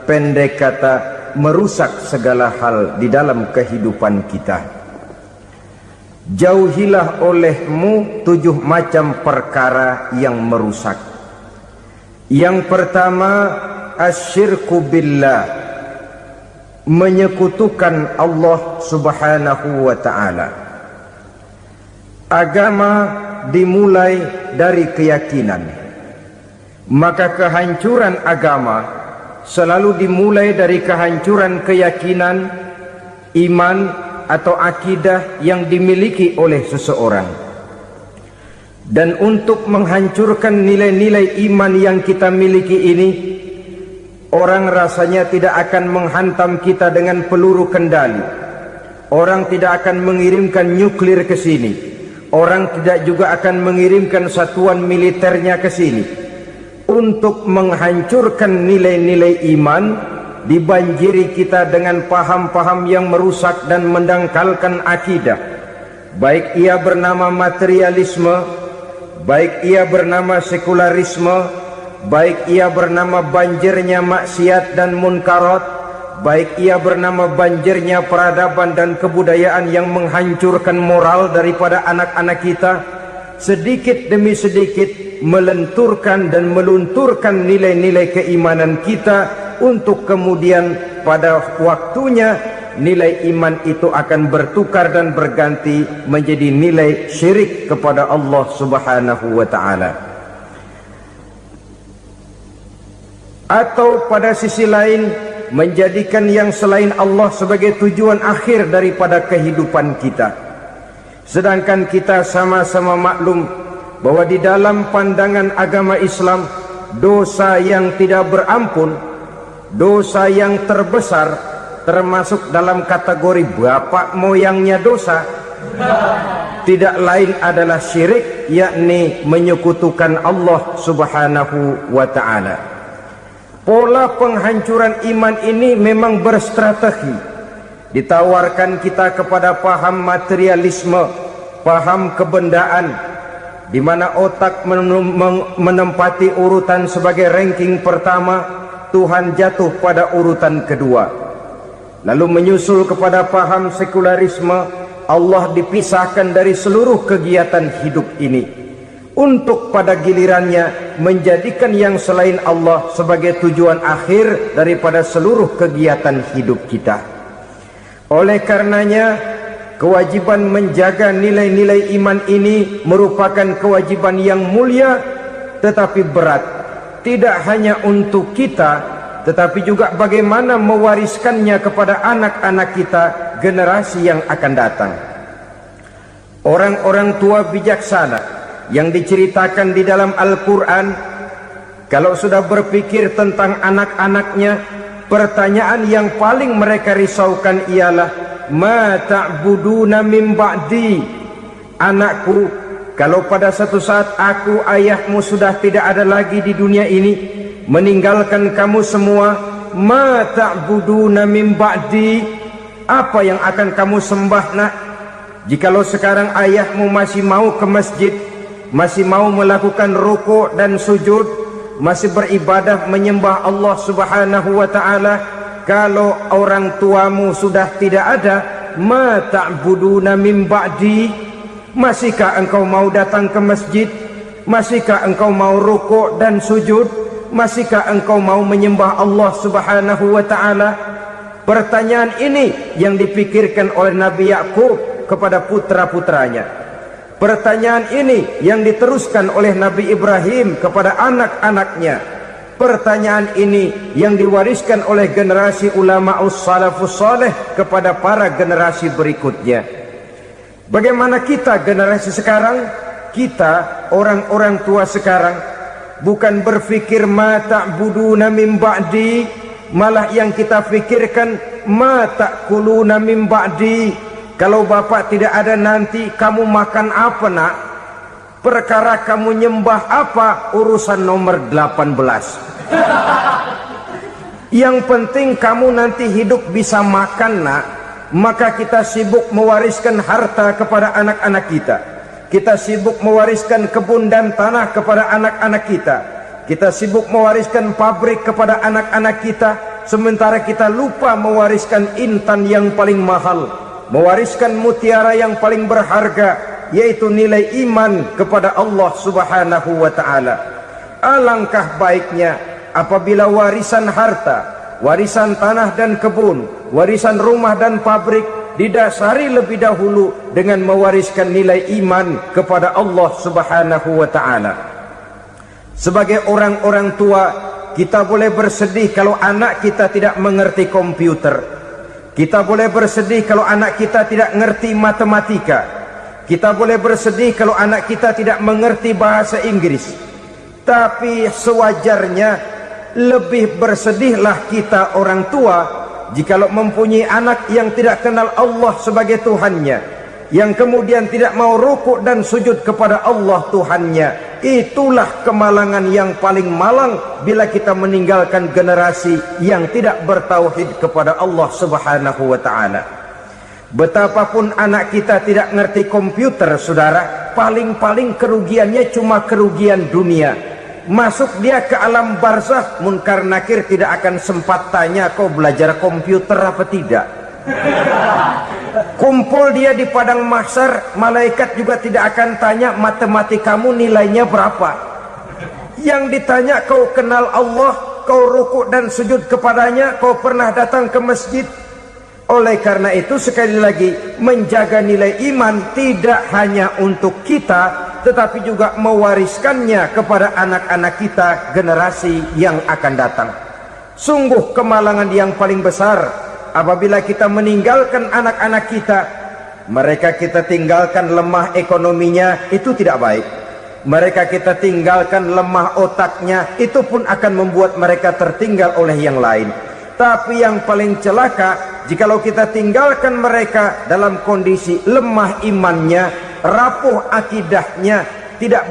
pendek kata merusak segala hal di dalam kehidupan kita. Jauhilah olehmu 7 macam perkara yang merusak. Yang pertama, asyirku billah, menyekutukan Allah subhanahu wa ta'ala. Agama dimulai dari keyakinan, maka kehancuran agama selalu dimulai dari kehancuran keyakinan, iman atau akidah yang dimiliki oleh seseorang. Dan untuk menghancurkan nilai-nilai iman yang kita miliki ini, orang rasanya tidak akan menghantam kita dengan peluru kendali. Orang tidak akan mengirimkan nuklir ke sini. Orang tidak juga akan mengirimkan satuan militernya ke sini. Untuk menghancurkan nilai-nilai iman, dibanjiri kita dengan paham-paham yang merusak dan mendangkalkan akidah. Baik ia bernama materialisme, baik ia bernama sekularisme, baik ia bernama banjirnya maksiat dan munkarat, baik ia bernama banjirnya peradaban dan kebudayaan yang menghancurkan moral daripada anak-anak kita, sedikit demi sedikit melenturkan dan melunturkan nilai-nilai keimanan kita, untuk kemudian pada waktunya nilai iman itu akan bertukar dan berganti menjadi nilai syirik kepada Allah subhanahu wa ta'ala. Atau pada sisi lain, menjadikan yang selain Allah sebagai tujuan akhir daripada kehidupan kita. Sedangkan kita sama-sama maklum bahwa di dalam pandangan agama Islam, dosa yang tidak berampun, dosa yang terbesar, termasuk dalam kategori bapak moyangnya dosa, tidak lain adalah syirik, yakni menyekutukan Allah subhanahu wa ta'ala. Pola penghancuran iman ini memang berstrategi. Ditawarkan kita kepada paham materialisme, paham kebendaan, di mana otak menempati urutan sebagai ranking pertama, Tuhan jatuh pada urutan kedua. Lalu menyusul kepada paham sekularisme, Allah dipisahkan dari seluruh kegiatan hidup ini, untuk pada gilirannya menjadikan yang selain Allah sebagai tujuan akhir daripada seluruh kegiatan hidup kita. Oleh karenanya, kewajiban menjaga nilai-nilai iman ini merupakan kewajiban yang mulia tetapi berat. Tidak hanya untuk kita, tetapi juga bagaimana mewariskannya kepada anak-anak kita, generasi yang akan datang. Orang-orang tua bijaksana yang diceritakan di dalam Al-Quran, kalau sudah berpikir tentang anak-anaknya, pertanyaan yang paling mereka risaukan ialah, ma ta'buduna min ba'di. Anakku, kalau pada satu saat aku, ayahmu sudah tidak ada lagi di dunia ini, meninggalkan kamu semua, ma ta'buduna min ba'di, apa yang akan kamu sembah nak? Jikalau sekarang ayahmu masih mau ke masjid, masih mau melakukan rukuk dan sujud, masih beribadah menyembah Allah subhanahu wa ta'ala, kalau orang tuamu sudah tidak ada, ma ta'buduna min ba'di, masihkah engkau mau datang ke masjid? Masihkah engkau mau rukuk dan sujud? Masihkah engkau mau menyembah Allah subhanahu wa ta'ala? Pertanyaan ini yang dipikirkan oleh Nabi Yakub kepada putra-putranya. Pertanyaan ini yang diteruskan oleh Nabi Ibrahim kepada anak-anaknya. Pertanyaan ini yang diwariskan oleh generasi ulama salafus saleh kepada para generasi berikutnya. Bagaimana kita generasi sekarang? Kita orang-orang tua sekarang bukan berfikir ma ta'buduna min ba'di, malah yang kita fikirkan ma ta'kuluna min ba'di. Kalau bapak tidak ada nanti kamu makan apa nak? Perkara kamu nyembah apa, urusan nomor 18. Yang penting kamu nanti hidup bisa makan nak. Maka kita sibuk mewariskan harta kepada anak-anak kita. Kita sibuk mewariskan kebun dan tanah kepada anak-anak kita. Kita sibuk mewariskan pabrik kepada anak-anak kita, sementara kita lupa mewariskan intan yang paling mahal, mewariskan mutiara yang paling berharga, yaitu nilai iman kepada Allah Subhanahu wa ta'ala. Alangkah baiknya apabila warisan harta, warisan tanah dan kebun, warisan rumah dan pabrik didasari lebih dahulu dengan mewariskan nilai iman kepada Allah Subhanahu wa ta'ala. Sebagai orang-orang tua, kita boleh bersedih kalau anak kita tidak mengerti komputer. Kita boleh bersedih kalau anak kita tidak mengerti matematika. Kita boleh bersedih kalau anak kita tidak mengerti bahasa Inggris. Tapi sewajarnya lebih bersedihlah kita orang tua jikalau mempunyai anak yang tidak kenal Allah sebagai Tuhannya, yang kemudian tidak mau rukuk dan sujud kepada Allah Tuhannya. Itulah kemalangan yang paling malang bila kita meninggalkan generasi yang tidak bertauhid kepada Allah Subhanahu wa ta'ala. Betapapun anak kita tidak ngerti komputer, saudara, paling-paling kerugiannya cuma kerugian dunia. Masuk dia ke alam barzakh, munkar nakir tidak akan sempat tanya kau belajar komputer apa tidak. Kumpul dia di padang mahsyar, malaikat juga tidak akan tanya matematikamu nilainya berapa. Yang ditanya kau kenal Allah, kau rukuk dan sujud kepadanya, kau pernah datang ke masjid. Oleh karena itu sekali lagi, menjaga nilai iman tidak hanya untuk kita, tetapi juga mewariskannya kepada anak-anak kita, generasi yang akan datang. Sungguh kemalangan yang paling besar apabila kita meninggalkan anak-anak kita. Mereka kita tinggalkan lemah ekonominya, itu tidak baik. Mereka kita tinggalkan lemah otaknya, itu pun akan membuat mereka tertinggal oleh yang lain. Tapi yang paling celaka, jikalau kita tinggalkan mereka dalam kondisi lemah imannya, rapuh akidahnya, tidak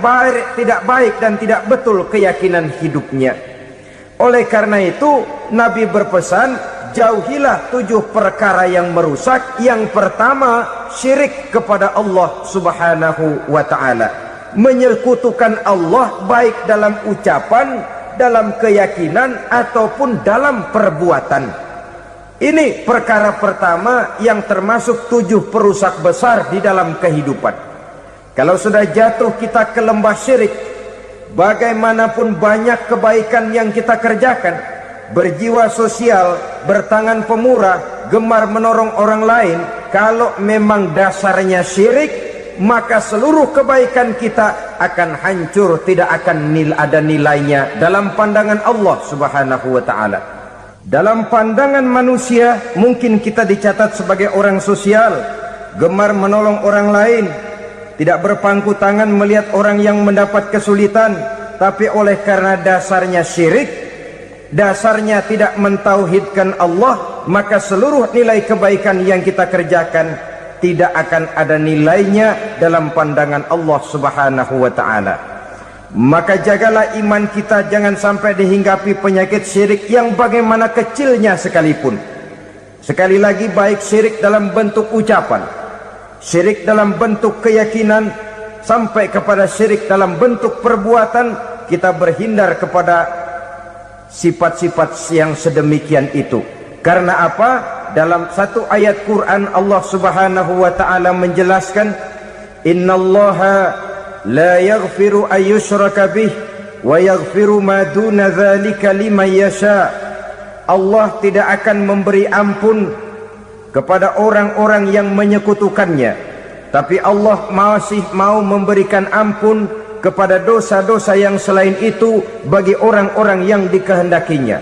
baik dan tidak betul keyakinan hidupnya. Oleh karena itu Nabi berpesan, jauhilah 7 perkara yang merusak. Yang pertama, syirik kepada Allah Subhanahu wa ta'ala, menyekutukan Allah baik dalam ucapan, dalam keyakinan ataupun dalam perbuatan. Ini perkara pertama yang termasuk 7 perusak besar di dalam kehidupan. Kalau sudah jatuh kita ke lembah syirik, bagaimanapun banyak kebaikan yang kita kerjakan, berjiwa sosial, bertangan pemurah, gemar menolong orang lain, kalau memang dasarnya syirik, maka seluruh kebaikan kita akan hancur, tidak akan ada nilainya dalam pandangan Allah Subhanahu wa ta'ala. Dalam pandangan manusia mungkin kita dicatat sebagai orang sosial, gemar menolong orang lain, tidak berpangku tangan melihat orang yang mendapat kesulitan. Tapi oleh karena dasarnya syirik, dasarnya tidak mentauhidkan Allah, maka seluruh nilai kebaikan yang kita kerjakan tidak akan ada nilainya dalam pandangan Allah Subhanahu wa ta'ala. Maka jagalah iman kita, jangan sampai dihinggapi penyakit syirik yang bagaimana kecilnya sekalipun. Sekali lagi, baik syirik dalam bentuk ucapan, syirik dalam bentuk keyakinan, sampai kepada syirik dalam bentuk perbuatan, kita berhindar kepada sifat-sifat yang sedemikian itu. Karena apa? Dalam satu ayat Quran Allah Subhanahu wa ta'ala menjelaskan, innallaha la yaghfiru ayyushraka bih wa yaghfiru ma duna dzalika liman yasha. Allah tidak akan memberi ampun kepada orang-orang yang menyekutukannya, tapi Allah masih mau memberikan ampun kepada dosa-dosa yang selain itu bagi orang-orang yang dikehendakinya.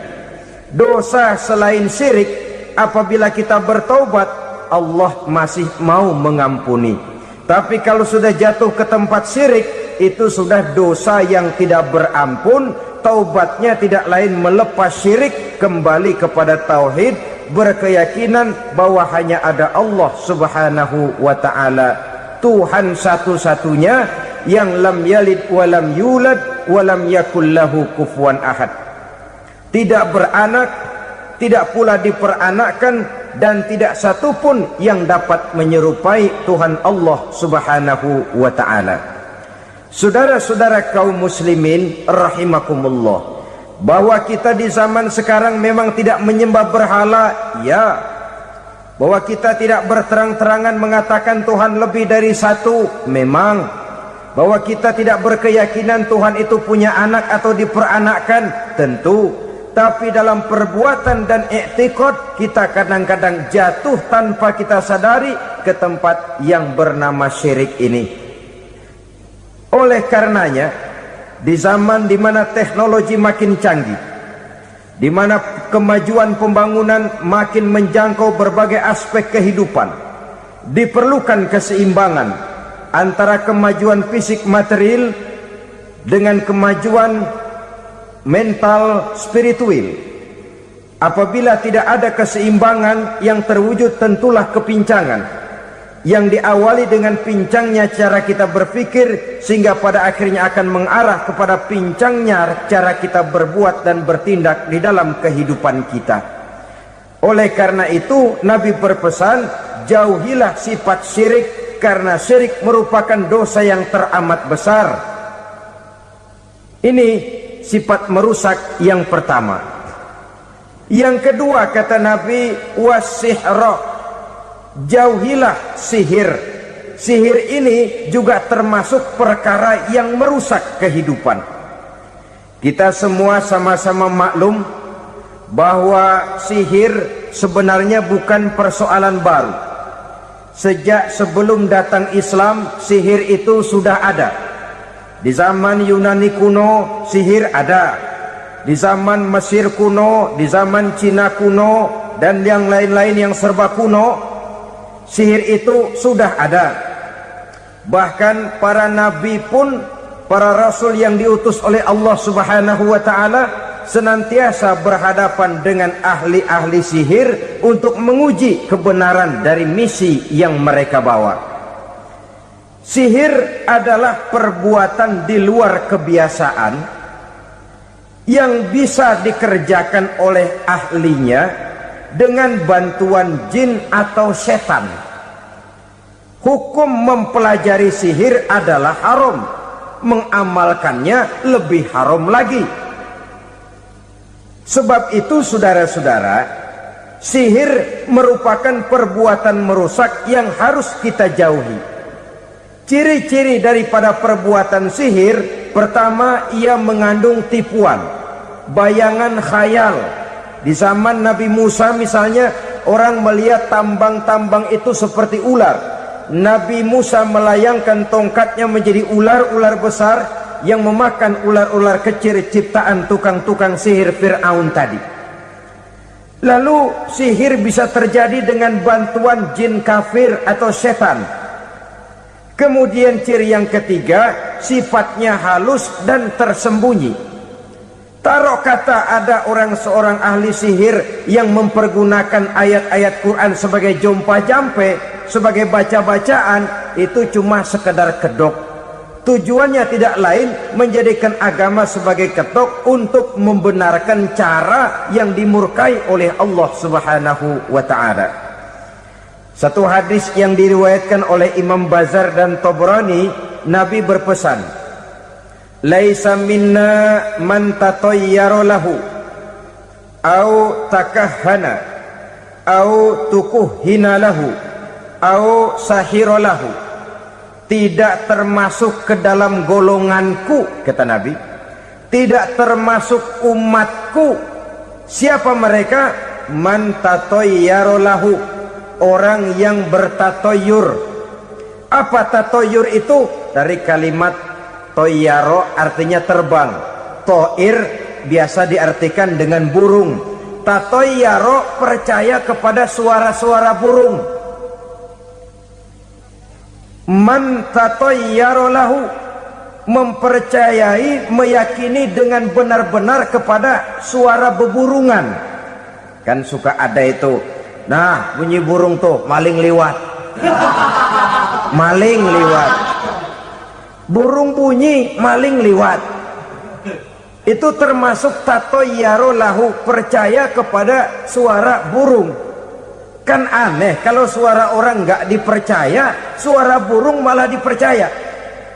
Dosa selain syirik, apabila kita bertaubat, Allah masih mau mengampuni. Tapi kalau sudah jatuh ke tempat syirik, itu sudah dosa yang tidak berampun. Taubatnya tidak lain melepas syirik, kembali kepada tauhid, berkeyakinan bahwa hanya ada Allah Subhanahu wa ta'ala, Tuhan satu-satunya, yang lam yalid walam yulad walam yakul lahu kufuwan ahad. Tidak beranak, tidak pula diperanakkan, dan tidak satupun yang dapat menyerupai Tuhan Allah Subhanahu wa ta'ala. Saudara-saudara kaum muslimin rahimakumullah, Bahwa kita di zaman sekarang memang tidak menyembah berhala, ya. Bahwa kita tidak berterang-terangan mengatakan Tuhan lebih dari satu, memang. Bahwa kita tidak berkeyakinan Tuhan itu punya anak atau diperanakkan, tentu. Tapi dalam perbuatan dan i'tiqad kita kadang-kadang jatuh tanpa kita sadari ke tempat yang bernama syirik ini. Oleh karenanya, di zaman di mana teknologi makin canggih, di mana kemajuan pembangunan makin menjangkau berbagai aspek kehidupan, diperlukan keseimbangan antara kemajuan fisik material dengan kemajuan mental spiritual. Apabila tidak ada keseimbangan, yang terwujud tentulah kepincangan yang diawali dengan pincangnya cara kita berpikir, sehingga pada akhirnya akan mengarah kepada pincangnya cara kita berbuat dan bertindak di dalam kehidupan kita. Oleh karena itu Nabi berpesan, jauhilah sifat syirik, karena syirik merupakan dosa yang teramat besar. Ini sifat merusak yang pertama. Yang kedua kata Nabi, wasihra, jauhilah sihir. Sihir ini juga termasuk perkara yang merusak kehidupan. Kita semua sama-sama maklum bahwa sihir sebenarnya bukan persoalan baru. Sejak sebelum datang Islam, sihir itu sudah ada. Di zaman Yunani kuno, sihir ada. Di zaman Mesir kuno, di zaman Cina kuno, dan yang lain-lain yang serba kuno, sihir itu sudah ada. Bahkan para nabi pun, para rasul yang diutus oleh Allah Subhanahu wa ta'ala, senantiasa berhadapan dengan ahli-ahli sihir untuk menguji kebenaran dari misi yang mereka bawa. Sihir adalah perbuatan di luar kebiasaan yang bisa dikerjakan oleh ahlinya dengan bantuan jin atau setan. Hukum mempelajari sihir adalah haram, mengamalkannya lebih haram lagi. Sebab itu saudara-saudara, sihir merupakan perbuatan merusak yang harus kita jauhi. Ciri-ciri daripada perbuatan sihir, pertama, ia mengandung tipuan, bayangan khayal. Di zaman Nabi Musa misalnya, orang melihat tambang-tambang itu seperti ular. Nabi Musa melayangkan tongkatnya menjadi ular-ular besar yang memakan ular-ular kecil ciptaan tukang-tukang sihir Fir'aun tadi. Lalu sihir bisa terjadi dengan bantuan jin kafir atau setan. Kemudian ciri yang ketiga, sifatnya halus dan tersembunyi. Taruh kata ada seorang ahli sihir yang mempergunakan ayat-ayat Quran sebagai jompa-jampe, sebagai baca-bacaan, itu cuma sekedar kedok. Tujuannya tidak lain menjadikan agama sebagai ketok untuk membenarkan cara yang dimurkai oleh Allah Subhanahu wa ta'ala. Satu hadis yang diriwayatkan oleh Imam Bazar dan Tabrani, Nabi berpesan, laisa minna man tatayyara lahu au takahhana au tukuhhina lahu au sahira lahu. Tidak termasuk ke dalam golonganku, kata Nabi. Tidak termasuk umatku. Siapa mereka? Man tatayyara lahu, orang yang bertatoyur. Apa tatoyur itu? Dari kalimat toyaro, artinya terbang. Toir biasa diartikan dengan burung. Tatoyaro percaya kepada suara-suara burung. Man tatoyaro lahu, mempercayai, meyakini dengan benar-benar kepada suara beburungan. Kan suka ada itu, nah bunyi burung tuh, maling liwat. Maling liwat. Burung bunyi, maling liwat. Itu termasuk tatoyaro lahu, percaya kepada suara burung. Kan aneh kalau suara orang nggak dipercaya, suara burung malah dipercaya.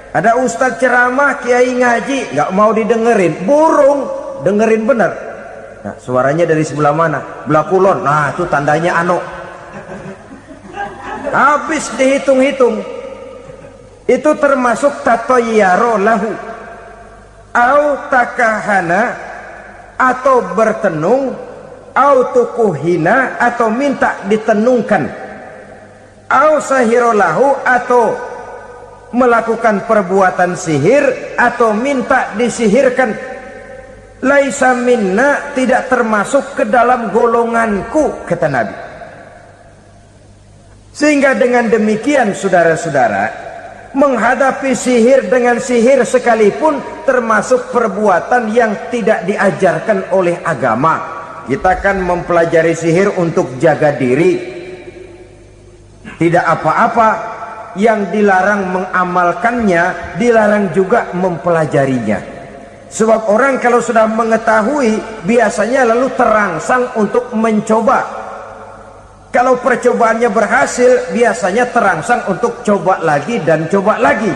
Ada ustadz ceramah, kiai ngaji, nggak mau didengerin. Burung dengerin benar. Nah, suaranya dari sebelah mana? Belah kulon. Nah, itu tandanya ano. Habis dihitung-hitung, itu termasuk tatoyaro lahu, au takahana, atau bertenung, au tukuhina, atau minta ditenungkan, au sahiro lahu, atau melakukan perbuatan sihir, atau minta disihirkan. Laisa minna, tidak termasuk ke dalam golonganku, kata Nabi. Sehingga dengan demikian saudara-saudara, menghadapi sihir dengan sihir sekalipun termasuk perbuatan yang tidak diajarkan oleh agama. Kita kan mempelajari sihir untuk jaga diri, tidak apa-apa. Yang dilarang mengamalkannya, dilarang juga mempelajarinya. Sebab orang kalau sudah mengetahui, biasanya lalu terangsang untuk mencoba. Kalau percobaannya berhasil, biasanya terangsang untuk coba lagi dan coba lagi.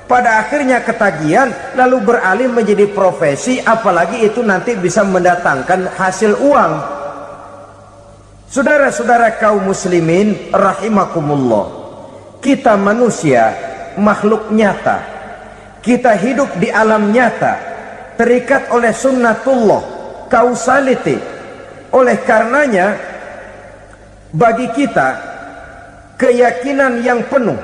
Pada akhirnya ketagihan, lalu beralih menjadi profesi, apalagi itu nanti bisa mendatangkan hasil uang. Saudara-saudara kaum muslimin rahimakumullah, kita manusia makhluk nyata. Kita hidup di alam nyata, terikat oleh sunnatullah, causality. Oleh karenanya, bagi kita keyakinan yang penuh,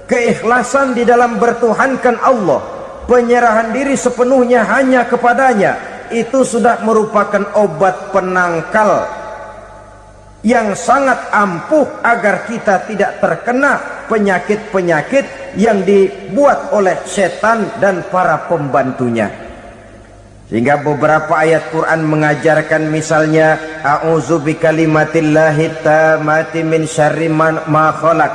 keikhlasan di dalam bertuhankan Allah, penyerahan diri sepenuhnya hanya kepadanya, itu sudah merupakan obat penangkal yang sangat ampuh agar kita tidak terkena penyakit-penyakit yang dibuat oleh setan dan para pembantunya. Sehingga beberapa ayat Quran mengajarkan, misalnya a'udzu bikalimatillahi tammati min syarri ma khalaq,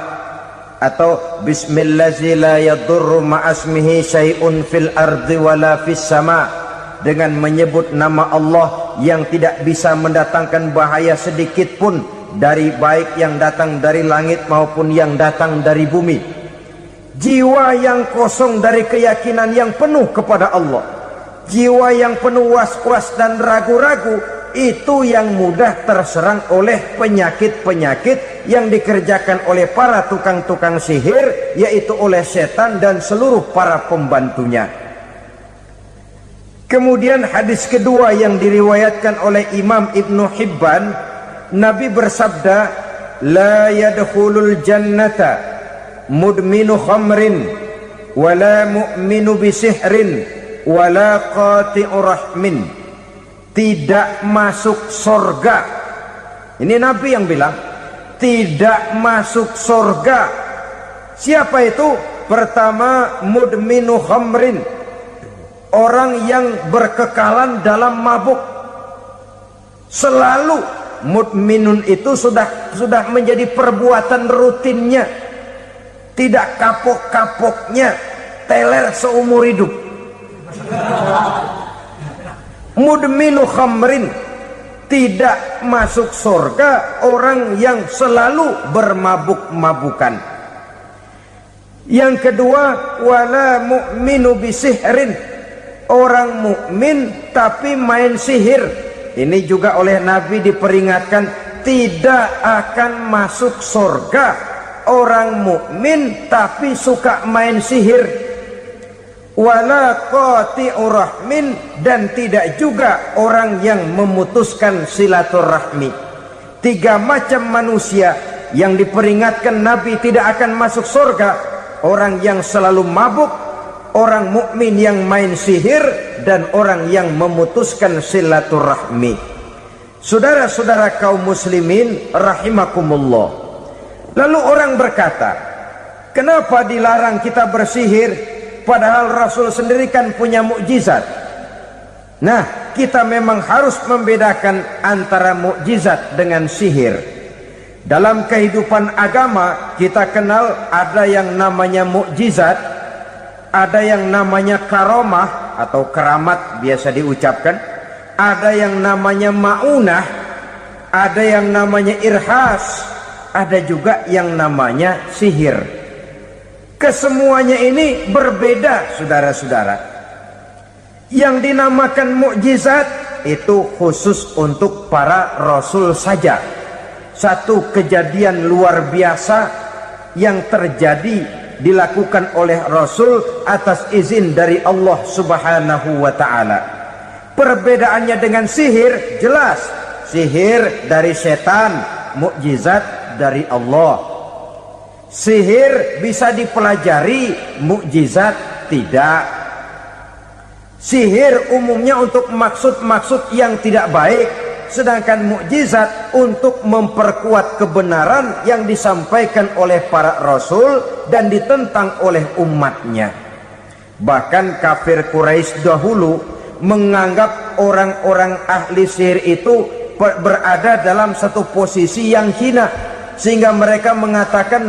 atau bismillazi la yadurru ma'asmihi syai'un fil ardi wala fis sama, dengan menyebut nama Allah yang tidak bisa mendatangkan bahaya sedikit pun, dari baik yang datang dari langit maupun yang datang dari bumi. Jiwa yang kosong dari keyakinan yang penuh kepada Allah, jiwa yang penuh was-was dan ragu-ragu, itu yang mudah terserang oleh penyakit-penyakit yang dikerjakan oleh para tukang-tukang sihir, yaitu oleh setan dan seluruh para pembantunya. Kemudian hadis kedua yang diriwayatkan oleh Imam Ibnu Hibban, Nabi bersabda, la yadkhulul jannata mudminu khamrin wala mu'minu bisihrin wala qati'u rahmin. Tidak masuk surga. Ini Nabi yang bilang, tidak masuk surga. Siapa itu? Pertama, mudminu khamrin, orang yang berkekalan dalam mabuk. Selalu mudminun itu sudah menjadi perbuatan rutinnya, tidak kapok-kapoknya, teler seumur hidup. Mudminu khamrin, tidak masuk surga orang yang selalu bermabuk-mabukan. Yang kedua, wala mu'minu bisihrin, orang mukmin tapi main sihir. Ini juga oleh Nabi diperingatkan, tidak akan masuk surga orang mukmin tapi suka main sihir. Wala qati'u rahmin, dan tidak juga orang yang memutuskan silaturahmi. Tiga macam manusia yang diperingatkan Nabi tidak akan masuk surga: orang yang selalu mabuk, orang mukmin yang main sihir, dan orang yang memutuskan silaturahmi. Saudara-saudara kaum muslimin rahimakumullah. Lalu orang berkata, kenapa dilarang kita bersihir padahal Rasul sendiri kan punya mukjizat? Nah, kita memang harus membedakan antara mukjizat dengan sihir. Dalam kehidupan agama kita kenal ada yang namanya mukjizat, ada yang namanya karomah atau keramat biasa diucapkan, ada yang namanya maunah, ada yang namanya irhas, ada juga yang namanya sihir. Kesemuanya ini berbeda, saudara-saudara. Yang dinamakan mukjizat itu khusus untuk para rasul saja. Satu kejadian luar biasa yang terjadi dilakukan oleh rasul atas izin dari Allah Subhanahu wa taala. Perbedaannya dengan sihir jelas. Sihir dari setan, mukjizat dari Allah. Sihir bisa dipelajari, mukjizat tidak. Sihir umumnya untuk maksud-maksud yang tidak baik, sedangkan mukjizat untuk memperkuat kebenaran yang disampaikan oleh para rasul dan ditentang oleh umatnya. Bahkan kafir Quraisy dahulu menganggap orang-orang ahli sihir itu berada dalam satu posisi yang hina, sehingga mereka mengatakan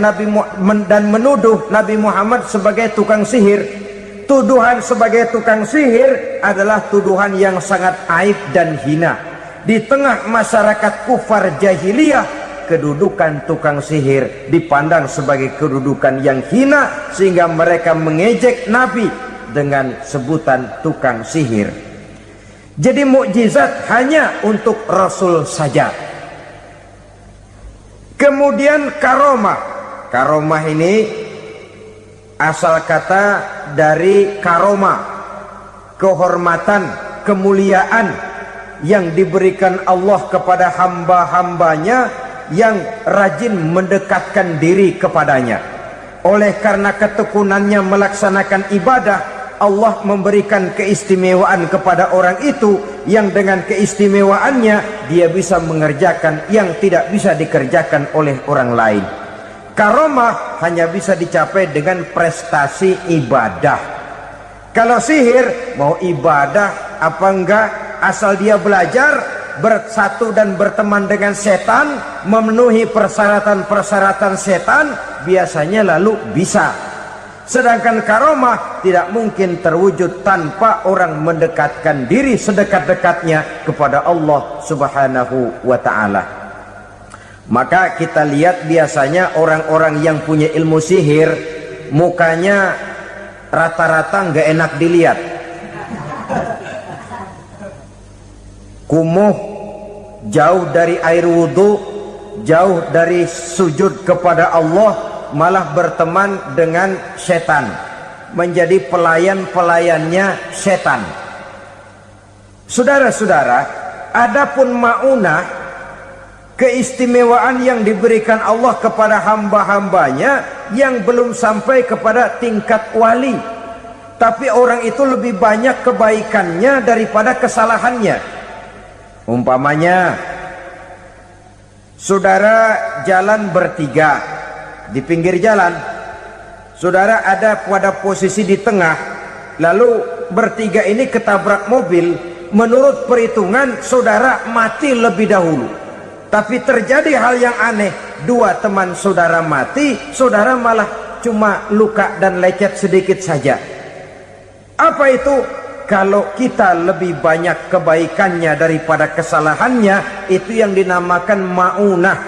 dan menuduh Nabi Muhammad sebagai tukang sihir. Tuduhan sebagai tukang sihir adalah tuduhan yang sangat aib dan hina. Di tengah masyarakat kufar jahiliyah, kedudukan tukang sihir dipandang sebagai kedudukan yang hina, sehingga mereka mengejek Nabi dengan sebutan tukang sihir. Jadi mukjizat hanya untuk Rasul saja. Kemudian karomah. Karomah ini asal kata dari karoma, kehormatan, kemuliaan yang diberikan Allah kepada hamba-hambanya yang rajin mendekatkan diri kepadanya. Oleh karena ketekunannya melaksanakan ibadah, Allah memberikan keistimewaan kepada orang itu, yang dengan keistimewaannya dia bisa mengerjakan yang tidak bisa dikerjakan oleh orang lain. Karomah hanya bisa dicapai dengan prestasi ibadah. Kalau sihir mau ibadah apa enggak, asal dia belajar, bersatu dan berteman dengan setan, memenuhi persyaratan-persyaratan setan, biasanya lalu bisa. Sedangkan karomah tidak mungkin terwujud tanpa orang mendekatkan diri sedekat-dekatnya kepada Allah Subhanahu wa ta'ala. Maka kita lihat biasanya orang-orang yang punya ilmu sihir, mukanya rata-rata nggak enak dilihat. Kumuh, jauh dari air wudhu, jauh dari sujud kepada Allah, malah berteman dengan setan, menjadi pelayan-pelayannya setan. Saudara-saudara, adapun maunah, keistimewaan yang diberikan Allah kepada hamba-hambanya yang belum sampai kepada tingkat wali, tapi orang itu lebih banyak kebaikannya daripada kesalahannya. Umpamanya, saudara jalan bertiga di pinggir jalan, saudara ada pada posisi di tengah, lalu bertiga ini ketabrak mobil. Menurut perhitungan saudara mati lebih dahulu. Tapi terjadi hal yang aneh, dua teman saudara mati, saudara malah cuma luka dan lecet sedikit saja. Apa itu? Kalau kita lebih banyak kebaikannya daripada kesalahannya, itu yang dinamakan maunah,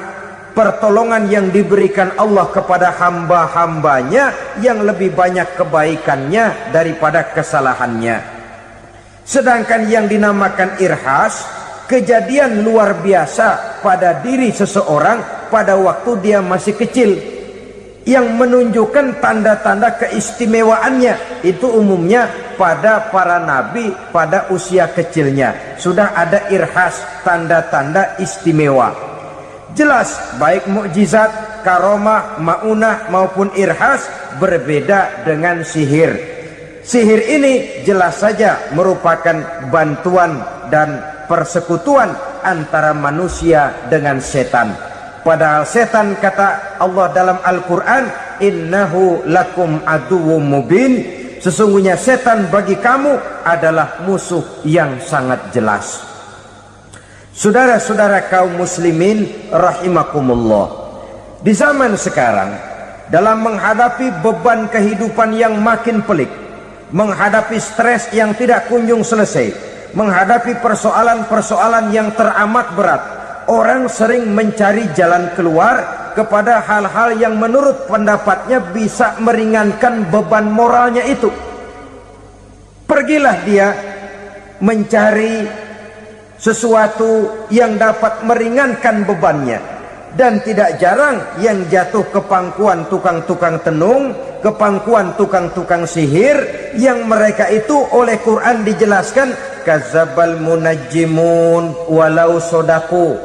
pertolongan yang diberikan Allah kepada hamba-hambanya yang lebih banyak kebaikannya daripada kesalahannya. Sedangkan yang dinamakan irhas, kejadian luar biasa pada diri seseorang pada waktu dia masih kecil, yang menunjukkan tanda-tanda keistimewaannya. Itu umumnya pada para nabi pada usia kecilnya sudah ada irhas, tanda-tanda istimewa. Jelas baik mukjizat, karomah, maunah maupun irhas berbeda dengan sihir. Sihir ini jelas saja merupakan bantuan dan persekutuan antara manusia dengan setan. Padahal setan, kata Allah dalam Al-Quran, innahu lakum aduwwum mubin, sesungguhnya setan bagi kamu adalah musuh yang sangat jelas. Saudara-saudara kaum muslimin rahimakumullah, di zaman sekarang dalam menghadapi beban kehidupan yang makin pelik, menghadapi stres yang tidak kunjung selesai, menghadapi persoalan-persoalan yang teramat berat, orang sering mencari jalan keluar kepada hal-hal yang menurut pendapatnya bisa meringankan beban moralnya itu. Pergilah dia mencari sesuatu yang dapat meringankan bebannya. Dan tidak jarang yang jatuh ke pangkuan tukang-tukang tenung, ke pangkuan tukang-tukang sihir, yang mereka itu oleh Quran dijelaskan kadzabal munajjimun walau sodaku.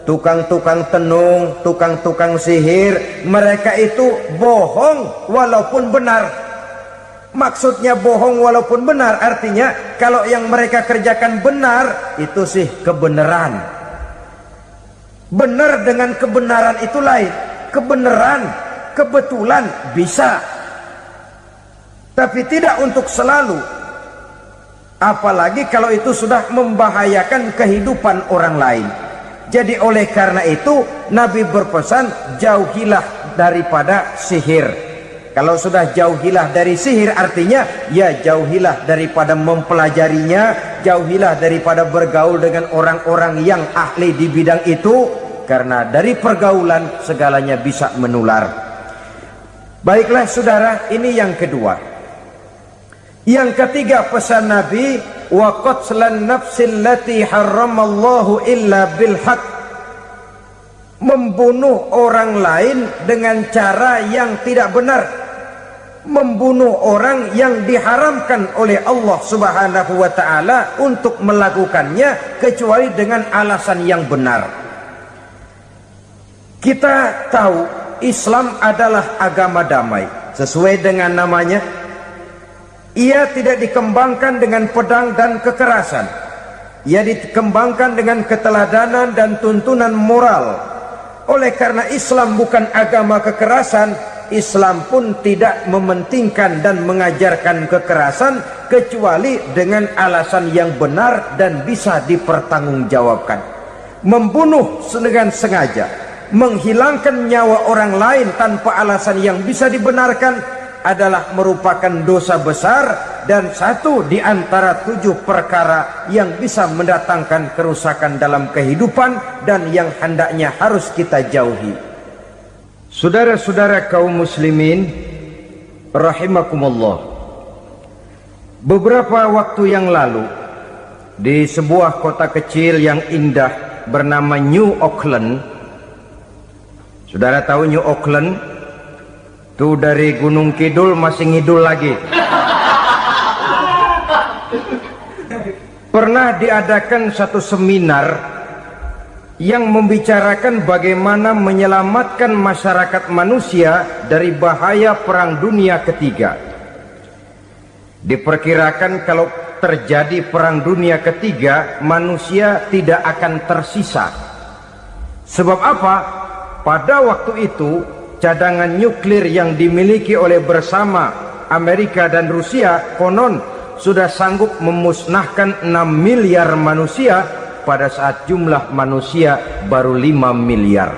Tukang-tukang tenung, tukang-tukang sihir, mereka itu bohong walaupun benar. Maksudnya bohong walaupun benar, artinya kalau yang mereka kerjakan benar, itu sih kebenaran. Benar dengan kebenaran itu lain. Kebenaran, kebetulan bisa, tapi tidak untuk selalu. Apalagi kalau itu sudah membahayakan kehidupan orang lain. Jadi oleh karena itu Nabi berpesan, jauhilah daripada sihir. Kalau sudah jauhilah dari sihir, artinya ya jauhilah daripada mempelajarinya, jauhilah daripada bergaul dengan orang-orang yang ahli di bidang itu, karena dari pergaulan segalanya bisa menular. Baiklah saudara, ini yang kedua. Yang ketiga pesan Nabi, wa qatlan nafsil lati harramallahu illa bil haq. Membunuh orang lain dengan cara yang tidak benar. Membunuh orang yang diharamkan oleh Allah Subhanahu wa taala untuk melakukannya kecuali dengan alasan yang benar. Kita tahu Islam adalah agama damai. Sesuai dengan namanya, ia tidak dikembangkan dengan pedang dan kekerasan. Ia dikembangkan dengan keteladanan dan tuntunan moral. Oleh karena Islam bukan agama kekerasan, Islam pun tidak mementingkan dan mengajarkan kekerasan kecuali dengan alasan yang benar dan bisa dipertanggungjawabkan. Membunuh dengan sengaja, menghilangkan nyawa orang lain tanpa alasan yang bisa dibenarkan adalah merupakan dosa besar dan satu di antara 7 perkara yang bisa mendatangkan kerusakan dalam kehidupan dan yang hendaknya harus kita jauhi. Saudara-saudara kaum muslimin rahimakumullah, beberapa waktu yang lalu di sebuah kota kecil yang indah bernama New Auckland. Saudara tahu New Auckland? Itu dari Gunung Kidul masih ngidul lagi. Pernah diadakan satu seminar yang membicarakan bagaimana menyelamatkan masyarakat manusia dari bahaya Perang Dunia Ketiga. Diperkirakan kalau terjadi Perang Dunia Ketiga, manusia tidak akan tersisa. Sebab apa? Pada waktu itu cadangan nuklir yang dimiliki oleh bersama Amerika dan Rusia konon sudah sanggup memusnahkan 6 miliar manusia pada saat jumlah manusia baru 5 miliar.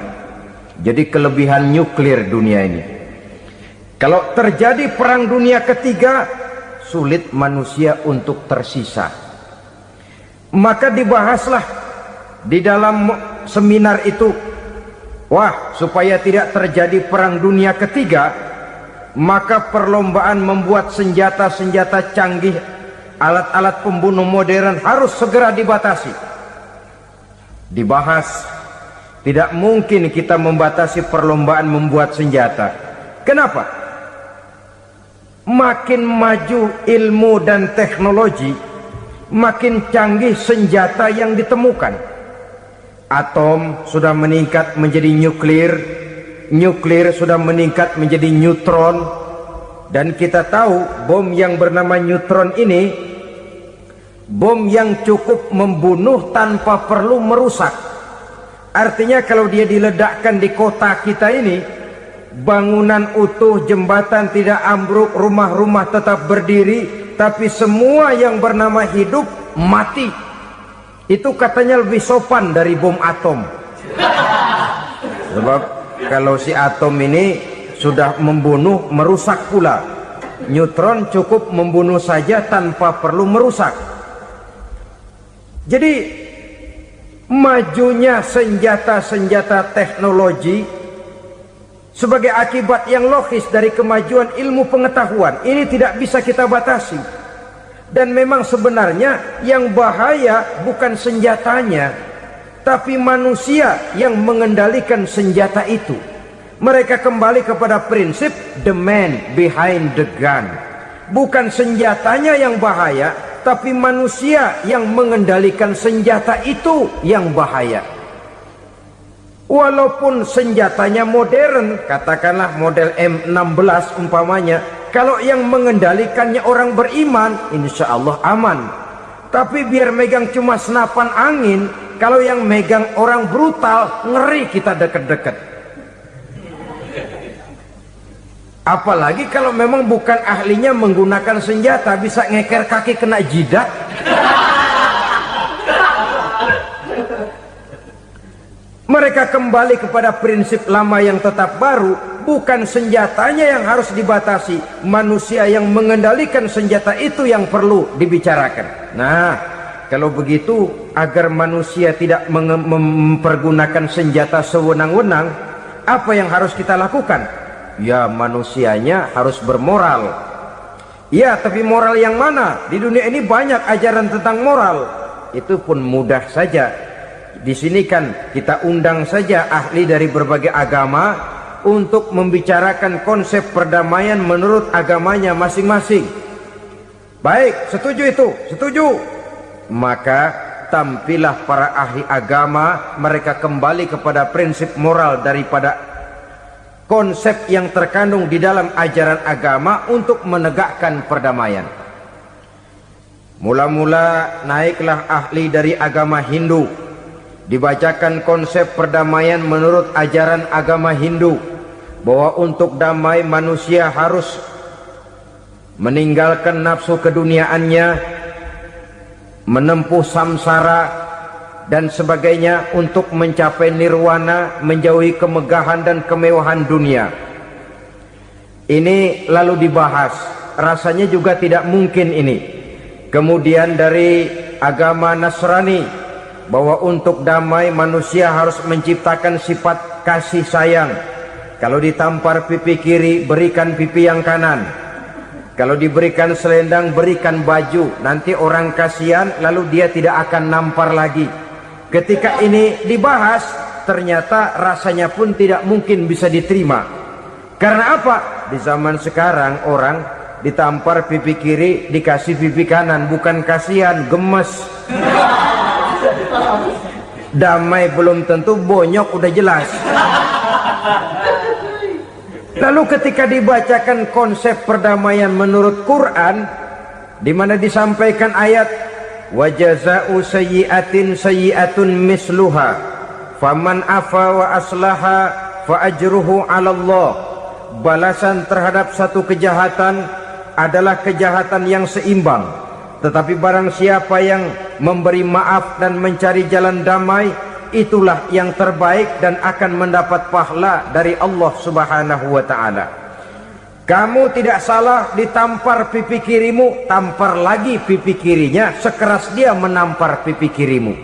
Jadi kelebihan nuklir dunia ini. Kalau terjadi Perang Dunia Ketiga, sulit manusia untuk tersisa. Maka dibahaslah di dalam seminar itu, wah, supaya tidak terjadi Perang Dunia Ketiga, maka perlombaan membuat senjata-senjata canggih, alat-alat pembunuh modern harus segera dibatasi. Dibahas, tidak mungkin kita membatasi perlombaan membuat senjata. Kenapa? Makin maju ilmu dan teknologi, makin canggih senjata yang ditemukan. Atom sudah meningkat menjadi nuklir, nuklir sudah meningkat menjadi neutron, dan kita tahu bom yang bernama neutron ini bom yang cukup membunuh tanpa perlu merusak. Artinya kalau dia diledakkan di kota kita ini, bangunan utuh, jembatan tidak ambruk, rumah-rumah tetap berdiri, tapi semua yang bernama hidup mati. Itu katanya lebih sopan dari bom atom. Sebab kalau si atom ini sudah membunuh, merusak pula. Neutron cukup membunuh saja tanpa perlu merusak. Jadi majunya senjata-senjata teknologi sebagai akibat yang logis dari kemajuan ilmu pengetahuan ini tidak bisa kita batasi. Dan memang sebenarnya yang bahaya bukan senjatanya, tapi manusia yang mengendalikan senjata itu. Mereka kembali kepada prinsip the man behind the gun. Bukan senjatanya yang bahaya, tapi manusia yang mengendalikan senjata itu yang bahaya. Walaupun senjatanya modern, katakanlah model M16 umpamanya, kalau yang mengendalikannya orang beriman, insya Allah aman. Tapi biar megang cuma senapan angin, kalau yang megang orang brutal, ngeri kita deket-deket. Apalagi kalau memang bukan ahlinya menggunakan senjata, bisa ngeker kaki kena jidat. Mereka kembali kepada prinsip lama yang tetap baru. Bukan senjatanya yang harus dibatasi, manusia yang mengendalikan senjata itu yang perlu dibicarakan. Nah, kalau begitu, agar manusia tidak mempergunakan senjata sewenang-wenang, apa yang harus kita lakukan? Ya, manusianya harus bermoral. Ya, tapi moral yang mana? Di dunia ini banyak ajaran tentang moral. Itu pun mudah saja. Di sini kan kita undang saja ahli dari berbagai agama untuk membicarakan konsep perdamaian menurut agamanya masing-masing. Baik, setuju itu? Setuju. Maka tampillah para ahli agama, mereka kembali kepada prinsip moral daripada konsep yang terkandung di dalam ajaran agama untuk menegakkan perdamaian. Mula-mula naiklah ahli dari agama Hindu, dibacakan konsep perdamaian menurut ajaran agama Hindu, bahwa untuk damai manusia harus meninggalkan nafsu keduniaannya, menempuh samsara dan sebagainya untuk mencapai nirwana, menjauhi kemegahan dan kemewahan dunia. Ini lalu dibahas, rasanya juga tidak mungkin ini. Kemudian dari agama Nasrani, bahwa untuk damai manusia harus menciptakan sifat kasih sayang. Kalau ditampar pipi kiri, berikan pipi yang kanan. Kalau diberikan selendang, berikan baju. Nanti orang kasihan, lalu dia tidak akan nampar lagi. Ketika ini dibahas, ternyata rasanya pun tidak mungkin bisa diterima. Karena apa? Di zaman sekarang orang ditampar pipi kiri, dikasih pipi kanan. Bukan kasihan, gemes. Damai belum tentu, bonyok udah jelas. Lalu ketika dibacakan konsep perdamaian menurut Quran, di mana disampaikan ayat wa jazaa'u sayyi'atin sayyi'atun misluha faman afa wa aslaha fa ajruhu 'ala Allah. Balasan terhadap satu kejahatan adalah kejahatan yang seimbang, tetapi barang siapa yang memberi maaf dan mencari jalan damai, itulah yang terbaik dan akan mendapat pahala dari Allah Subhanahu wa ta'ala. Kamu tidak salah ditampar pipi kirimu, tampar lagi pipi kirinya sekeras dia menampar pipi kirimu.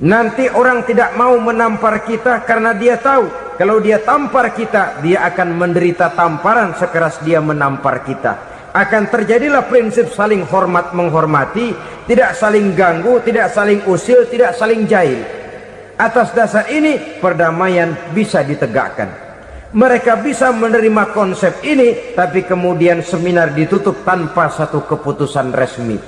Nanti orang tidak mau menampar kita karena dia tahu kalau dia tampar kita, dia akan menderita tamparan sekeras dia menampar kita. Akan terjadilah prinsip saling hormat menghormati, tidak saling ganggu, tidak saling usil, tidak saling jahil. Atas dasar ini perdamaian bisa ditegakkan. Mereka bisa menerima konsep ini, tapi kemudian seminar ditutup tanpa satu keputusan resmi.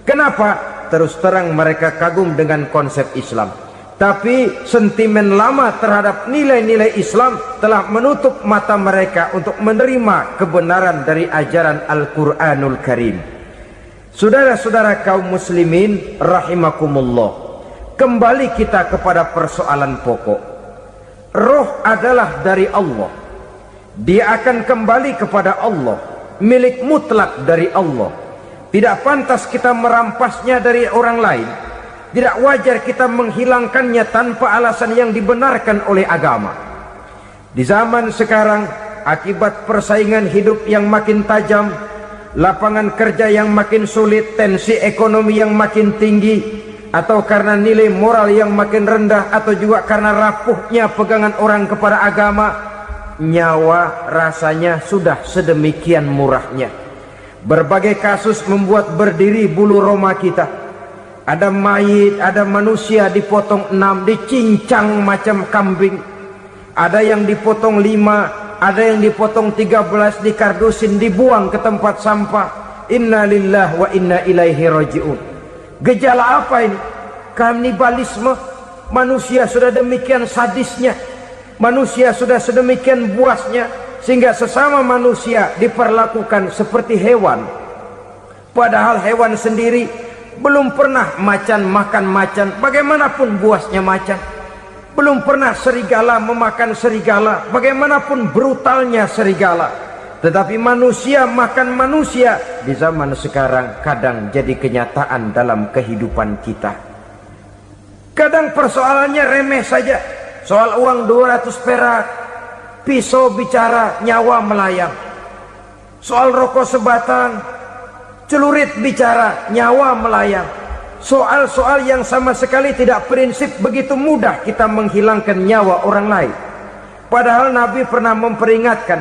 Kenapa? Terus terang mereka kagum dengan konsep Islam, tapi sentimen lama terhadap nilai-nilai Islam telah menutup mata mereka untuk menerima kebenaran dari ajaran Al-Quranul Karim. Saudara-saudara kaum muslimin rahimakumullah, kembali kita kepada persoalan pokok. Roh adalah dari Allah, dia akan kembali kepada Allah, milik mutlak dari Allah. Tidak pantas kita merampasnya dari orang lain. Tidak wajar kita menghilangkannya tanpa alasan yang dibenarkan oleh agama. Di zaman sekarang, akibat persaingan hidup yang makin tajam, lapangan kerja yang makin sulit, tensi ekonomi yang makin tinggi, atau karena nilai moral yang makin rendah, atau juga karena rapuhnya pegangan orang kepada agama, nyawa rasanya sudah sedemikian murahnya. Berbagai kasus membuat berdiri bulu roma kita. Ada mayit, ada manusia dipotong 6, dicincang macam kambing. Ada yang dipotong 5, ada yang dipotong 13, dikardusin, dibuang ke tempat sampah. Inna lillahi wa inna ilaihi raji'un. Gejala apa ini? Kanibalisme. Manusia sudah demikian sadisnya, manusia sudah sedemikian buasnya, sehingga sesama manusia diperlakukan seperti hewan. Padahal hewan sendiri belum pernah macan makan macan, bagaimanapun buasnya macan. Belum pernah serigala memakan serigala, bagaimanapun brutalnya serigala. Tetapi manusia makan manusia di zaman sekarang kadang jadi kenyataan dalam kehidupan kita. Kadang persoalannya remeh saja, soal uang 200 perak, pisau bicara, nyawa melayang. Soal rokok sebatang, celurit bicara, nyawa melayang. Soal-soal yang sama sekali tidak prinsip, begitu mudah kita menghilangkan nyawa orang lain. Padahal Nabi pernah memperingatkan,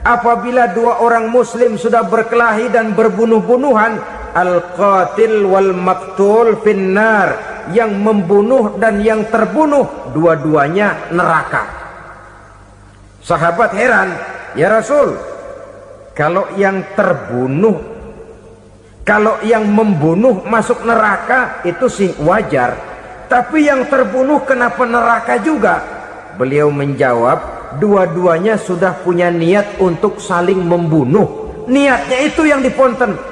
apabila dua orang muslim sudah berkelahi dan berbunuh-bunuhan, al-qatil wal maktul finnar, yang membunuh dan yang terbunuh dua-duanya neraka. Sahabat heran, ya Rasul, kalau yang terbunuh, kalau yang membunuh masuk neraka itu sih wajar, tapi yang terbunuh kenapa neraka juga? Beliau menjawab, dua-duanya sudah punya niat untuk saling membunuh. Niatnya itu yang diponten.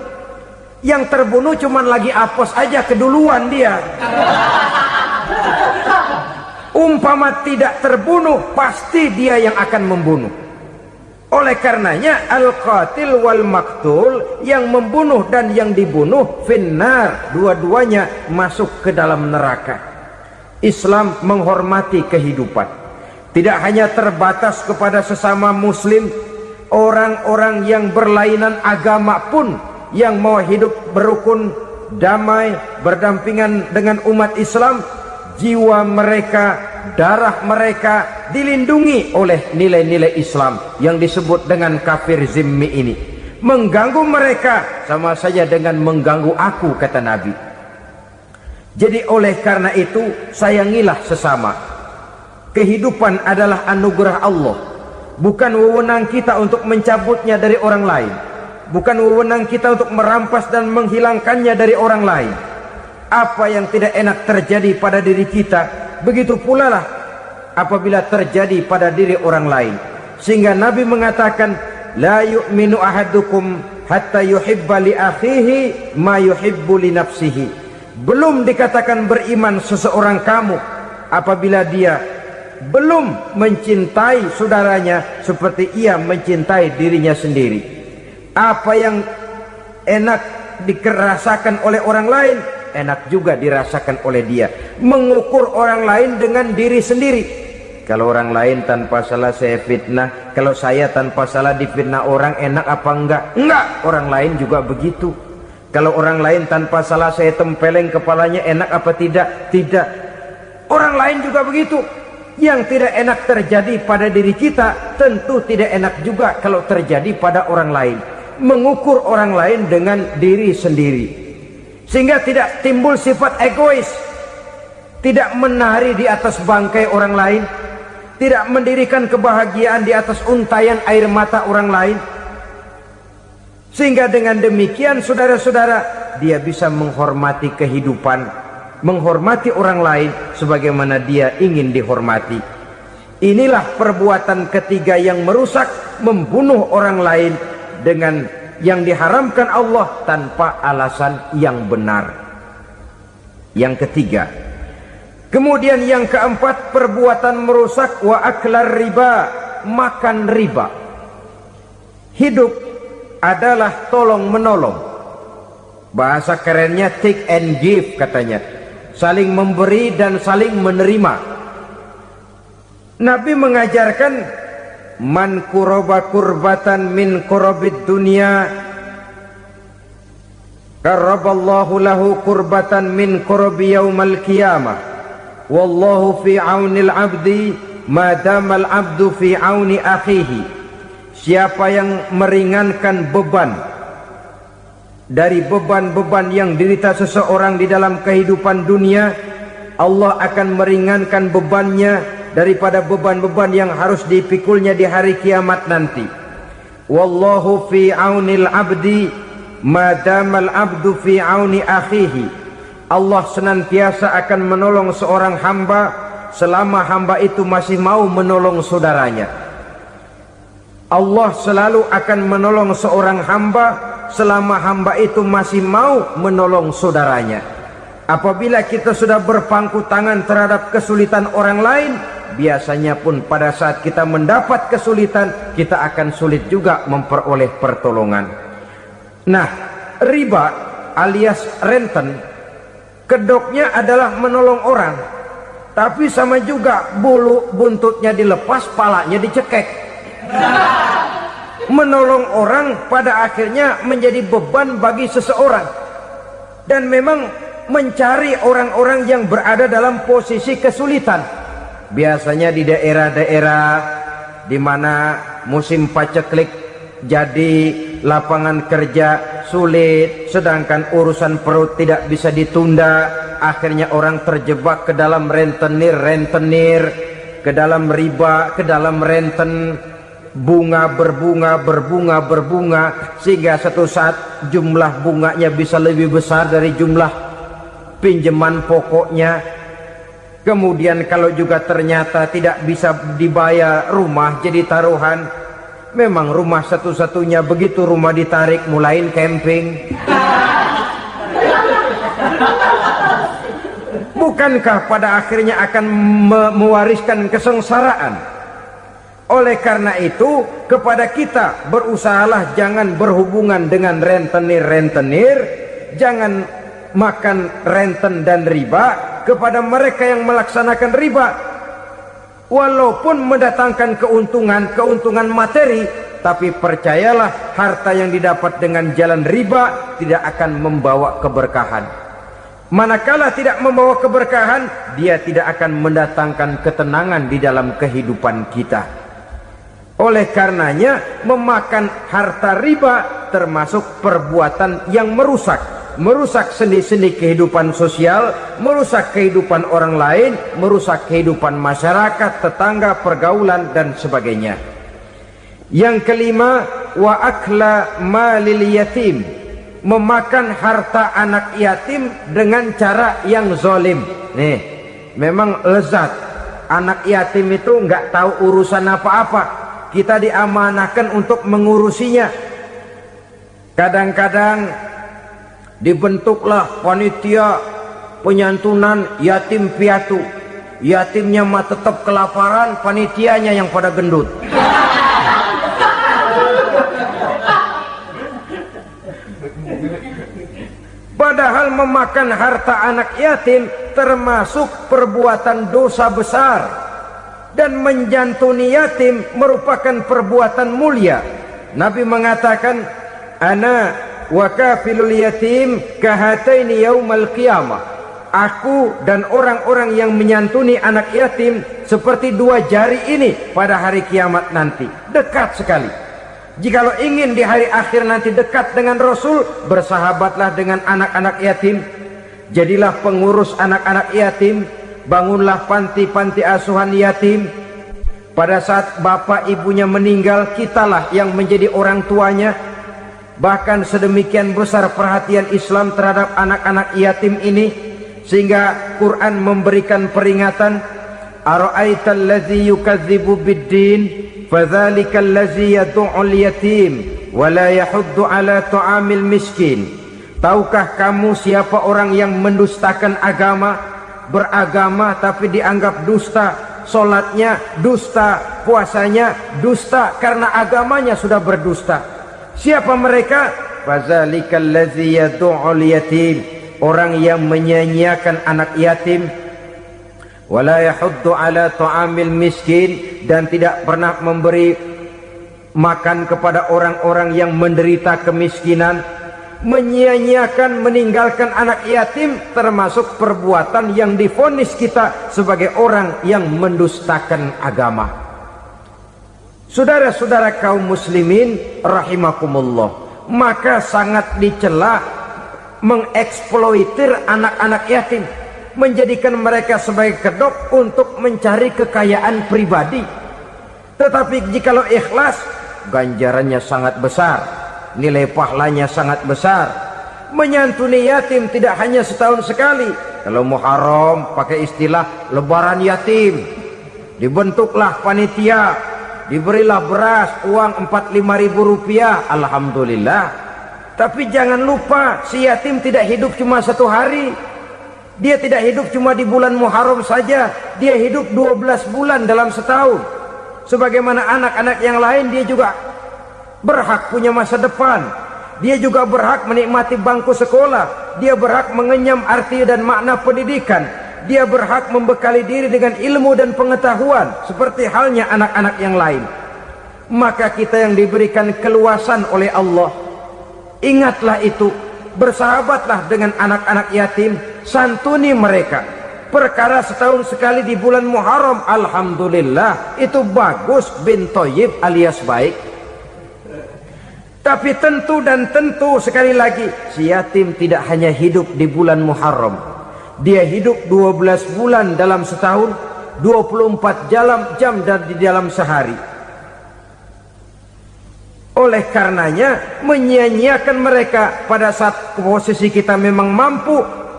Yang terbunuh cuman lagi apos aja, keduluan dia. Umpama tidak terbunuh, pasti dia yang akan membunuh. Oleh karenanya al-qatil wal maktul, yang membunuh dan yang dibunuh finnar, dua-duanya masuk ke dalam neraka. Islam menghormati kehidupan, tidak hanya terbatas kepada sesama muslim, orang-orang yang berlainan agama pun yang mau hidup berukun, damai, berdampingan dengan umat Islam, jiwa mereka, darah mereka dilindungi oleh nilai-nilai Islam yang disebut dengan kafir zimmi ini. Mengganggu mereka sama saja dengan mengganggu aku, kata Nabi. Jadi oleh karena itu, sayangilah sesama. Kehidupan adalah anugerah Allah, bukan wewenang kita untuk mencabutnya dari orang lain, bukan wewenang kita untuk merampas dan menghilangkannya dari orang lain. Apa yang tidak enak terjadi pada diri kita, begitu pula lah apabila terjadi pada diri orang lain. Sehingga Nabi mengatakan, la yu'minu ahadukum hatta yuhibba li akhihi ma yuhibbu li nafsihi. Belum dikatakan beriman seseorang kamu apabila dia belum mencintai saudaranya seperti ia mencintai dirinya sendiri. Apa yang enak dirasakan oleh orang lain, enak juga dirasakan oleh dia. Mengukur orang lain dengan diri sendiri. Kalau orang lain tanpa salah saya fitnah, kalau saya tanpa salah difitnah orang, enak apa enggak? Enggak, orang lain juga begitu. Kalau orang lain tanpa salah saya tempeleng kepalanya, enak apa tidak? Tidak. Orang lain juga begitu. Yang tidak enak terjadi pada diri kita, tentu tidak enak juga kalau terjadi pada orang lain. Mengukur orang lain dengan diri sendiri, sehingga tidak timbul sifat egois, tidak menari di atas bangkai orang lain, tidak mendirikan kebahagiaan di atas untayan air mata orang lain. Sehingga dengan demikian saudara-saudara, dia bisa menghormati kehidupan, menghormati orang lain sebagaimana dia ingin dihormati. Inilah perbuatan ketiga yang merusak, membunuh orang lain dengan yang diharamkan Allah tanpa alasan yang benar. Yang ketiga. Kemudian yang keempat, perbuatan merusak wa aklar riba, makan riba. Hidup adalah tolong menolong. Bahasa kerennya take and give katanya. Saling memberi dan saling menerima. Nabi mengajarkan, man kuraba kurbatan min kurabid dunya karaballahu lahu kurbatan min kurabi yaumal qiyamah. Wallahu fi aunil abdi madamal abdu fi auni akhihi. Siapa yang meringankan beban dari beban-beban yang dirita seseorang di dalam kehidupan dunia, Allah akan meringankan bebannya daripada beban-beban yang harus dipikulnya di hari kiamat nanti. Wallahu fi aunil abdi madamal abdu fi auni akhihi. Allah senantiasa akan menolong seorang hamba selama hamba itu masih mau menolong saudaranya. Allah selalu akan menolong seorang hamba selama hamba itu masih mau menolong saudaranya. Apabila kita sudah berpangku tangan terhadap kesulitan orang lain, biasanya pun pada saat kita mendapat kesulitan, kita akan sulit juga memperoleh pertolongan. Nah, riba alias renten, kedoknya adalah menolong orang, tapi sama juga bulu buntutnya dilepas, palanya dicekek. Menolong orang pada akhirnya menjadi beban bagi seseorang, dan memang mencari orang-orang yang berada dalam posisi kesulitan, biasanya di daerah-daerah di mana musim paceklik, jadi lapangan kerja sulit, sedangkan urusan perut tidak bisa ditunda. Akhirnya orang terjebak ke dalam rentenir, ke dalam riba, ke dalam renten. Bunga berbunga, sehingga satu saat jumlah bunganya bisa lebih besar dari jumlah pinjaman pokoknya. Kemudian kalau juga ternyata tidak bisa dibayar, rumah jadi taruhan. Memang rumah satu-satunya, begitu rumah ditarik mulain camping. Bukankah pada akhirnya akan mewariskan kesengsaraan? Oleh karena itu, kepada kita berusahalah jangan berhubungan dengan rentenir, jangan makan renten dan riba. Kepada mereka yang melaksanakan riba, walaupun mendatangkan keuntungan materi, tapi percayalah, harta yang didapat dengan jalan riba tidak akan membawa keberkahan. Manakala tidak membawa keberkahan, dia tidak akan mendatangkan ketenangan di dalam kehidupan kita. Oleh karenanya, memakan harta riba termasuk perbuatan yang merusak sendi-sendi kehidupan sosial, merusak kehidupan orang lain, merusak kehidupan masyarakat, tetangga, pergaulan, dan sebagainya. Yang kelima, wa akla malil yatim, memakan harta anak yatim dengan cara yang zalim. Nih, memang lezat. Anak yatim itu nggak tahu urusan apa-apa. Kita diamanahkan untuk mengurusinya. Kadang-kadang dibentuklah panitia penyantunan yatim piatu. Yatimnya mah tetap kelaparan, panitianya yang pada gendut. Padahal memakan harta anak yatim termasuk perbuatan dosa besar. Dan menjantuni yatim merupakan perbuatan mulia. Nabi mengatakan, ana wa kafilul yatim kahataini yaumal qiyamah. Aku dan orang-orang yang menyantuni anak yatim seperti dua jari ini pada hari kiamat nanti. Dekat sekali. Jikalau ingin di hari akhir nanti dekat dengan Rasul, bersahabatlah dengan anak-anak yatim. Jadilah pengurus anak-anak yatim. Bangunlah panti-panti asuhan yatim. Pada saat bapak ibunya meninggal, kitalah yang menjadi orang tuanya. Bahkan sedemikian besar perhatian Islam terhadap anak-anak yatim ini, sehingga Quran memberikan peringatan, ara'aital ladzi yukadzibu biddin fadzalikal ladzi yad'ul yatim wa la yahuddu ala ta'amil miskin. Tahukah kamu siapa orang yang mendustakan agama? Beragama tapi dianggap dusta, solatnya dusta, puasanya dusta, karena agamanya sudah berdusta. Siapa mereka? Fazalikal ladzi yad'ul yatim, orang yang menyia-nyiakan anak yatim. Wala yahuddu ala ta'amil miskin, dan tidak pernah memberi makan kepada orang-orang yang menderita kemiskinan. Menyia-nyiakan, meninggalkan anak yatim termasuk perbuatan yang divonis kita sebagai orang yang mendustakan agama. Saudara-saudara kaum muslimin rahimakumullah, maka sangat dicela mengeksploitir anak-anak yatim, menjadikan mereka sebagai kedok untuk mencari kekayaan pribadi. Tetapi jikalau ikhlas, ganjarannya sangat besar, nilai pahalanya sangat besar. Menyantuni yatim tidak hanya setahun sekali. Kalau Muharram pakai istilah lebaran yatim, dibentuklah panitia, diberilah beras, uang 45.000 rupiah, alhamdulillah. Tapi jangan lupa, si yatim tidak hidup cuma satu hari. Dia tidak hidup cuma di bulan Muharram saja, dia hidup 12 bulan dalam setahun. Sebagaimana anak-anak yang lain, dia juga berhak punya masa depan. Dia juga berhak menikmati bangku sekolah. Dia berhak mengenyam arti dan makna pendidikan. Dia berhak membekali diri dengan ilmu dan pengetahuan, seperti halnya anak-anak yang lain. Maka kita yang diberikan keluasan oleh Allah, ingatlah itu, bersahabatlah dengan anak-anak yatim, santuni mereka. Perkara setahun sekali di bulan Muharram, alhamdulillah, itu bagus, bin Thayyib alias baik. Tapi tentu dan tentu sekali lagi, si yatim tidak hanya hidup di bulan Muharram. Dia hidup 12 bulan dalam setahun, 24 jam dan di dalam sehari. Oleh karenanya, menyia-nyiakan mereka pada saat posisi kita memang mampu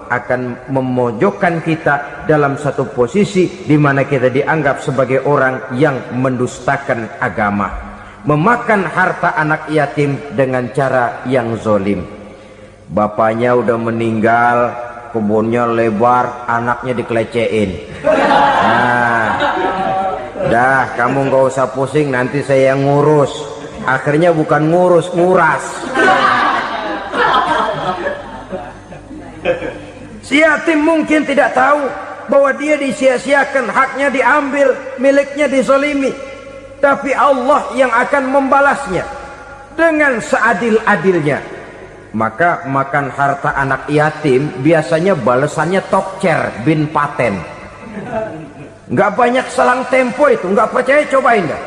akan memojokkan kita dalam satu posisi di mana kita dianggap sebagai orang yang mendustakan agama, memakan harta anak yatim dengan cara yang zolim. Bapaknya udah meninggal, kebunnya lebar, anaknya dikelecehin. Nah, dah kamu gak usah pusing, nanti saya yang ngurus. Akhirnya bukan ngurus, nguras. Si yatim mungkin tidak tahu bahwa dia disia-siakan, haknya diambil, miliknya dizolimi. Tapi Allah yang akan membalasnya dengan seadil-adilnya. Maka makan harta anak yatim biasanya balasannya tokcer bin paten. Nggak banyak selang tempo itu, nggak percaya cobain dah.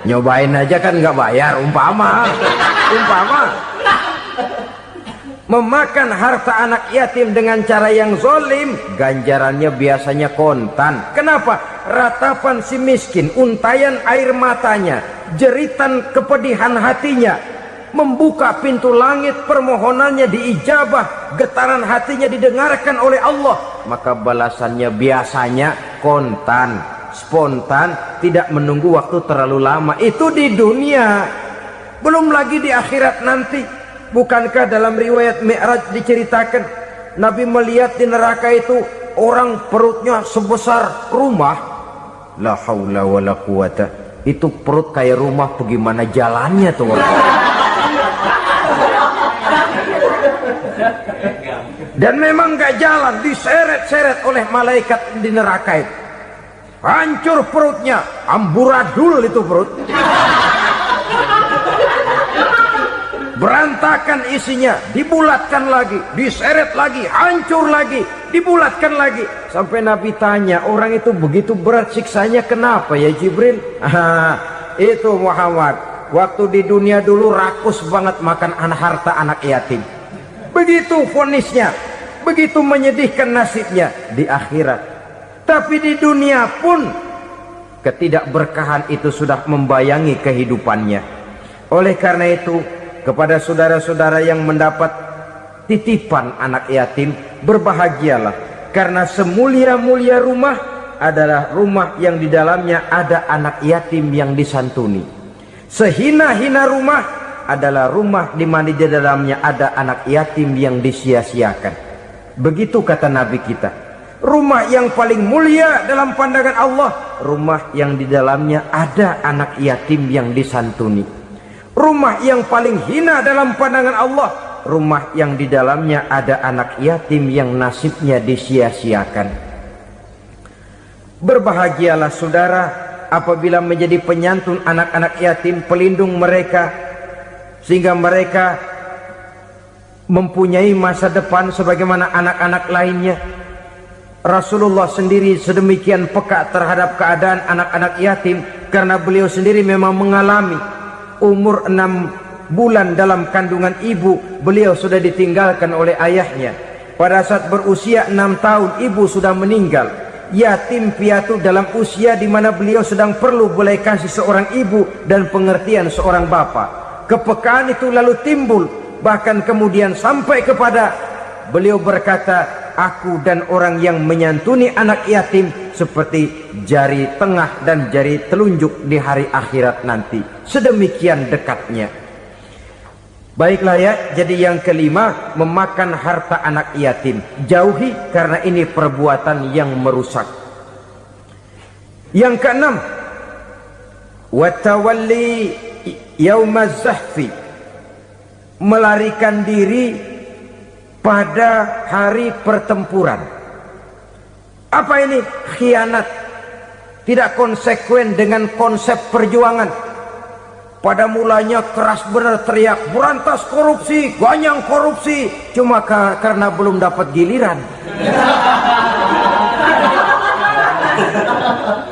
Nyobain aja kan nggak bayar, umpama. Memakan harta anak yatim dengan cara yang zolim, ganjarannya biasanya kontan. Kenapa? Ratapan si miskin, untayan air matanya, jeritan kepedihan hatinya, membuka pintu langit, permohonannya diijabah, getaran hatinya didengarkan oleh Allah. Maka balasannya biasanya kontan, spontan, tidak menunggu waktu terlalu lama. Itu di dunia, belum lagi di akhirat nanti. Bukankah dalam riwayat Mi'raj diceritakan Nabi melihat di neraka itu orang perutnya sebesar rumah? La haula wala quwata. Itu perut kayak rumah, bagaimana jalannya tuh orang? Dan memang gak jalan, diseret-seret oleh malaikat di neraka itu. Hancur perutnya, amburadul itu perut. Berantakan isinya, dibulatkan lagi, diseret lagi, hancur lagi, dibulatkan lagi. Sampai Nabi tanya, orang itu begitu berat siksanya kenapa ya Jibril? Itu Muhammad, waktu di dunia dulu rakus banget makan harta anak yatim. Begitu vonisnya, begitu menyedihkan nasibnya di akhirat. Tapi di dunia pun ketidakberkahan itu sudah membayangi kehidupannya. Oleh karena itu, kepada saudara-saudara yang mendapat titipan anak yatim, berbahagialah, karena semulia-mulia rumah adalah rumah yang di dalamnya ada anak yatim yang disantuni. Sehina-hina rumah adalah rumah di mana di dalamnya ada anak yatim yang disia-siakan. Begitu kata Nabi kita. Rumah yang paling mulia dalam pandangan Allah, rumah yang di dalamnya ada anak yatim yang disantuni. Rumah yang paling hina dalam pandangan Allah, rumah yang di dalamnya ada anak yatim yang nasibnya disia-siakan. Berbahagialah saudara apabila menjadi penyantun anak-anak yatim, pelindung mereka, sehingga mereka mempunyai masa depan sebagaimana anak-anak lainnya. Rasulullah sendiri sedemikian peka terhadap keadaan anak-anak yatim karena beliau sendiri memang mengalami umur 6 bulan dalam kandungan ibu, beliau sudah ditinggalkan oleh ayahnya. Pada saat berusia 6 tahun ibu sudah meninggal, yatim piatu dalam usia di mana beliau sedang perlu belas kasih seorang ibu dan pengertian seorang bapa. Kepekaan itu lalu timbul, bahkan kemudian sampai kepada beliau berkata, aku dan orang yang menyantuni anak yatim seperti jari tengah dan jari telunjuk di hari akhirat nanti. Sedemikian dekatnya. Baiklah ya, jadi yang kelima, memakan harta anak yatim. Jauhi, karena ini perbuatan yang merusak. Yang keenam, watawalli yaumaz zahfi, melarikan diri pada hari pertempuran. Apa ini? Khianat, tidak konsekuen dengan konsep perjuangan. Pada mulanya keras benar teriak, berantas korupsi, ganyang korupsi, cuma karena belum dapat giliran.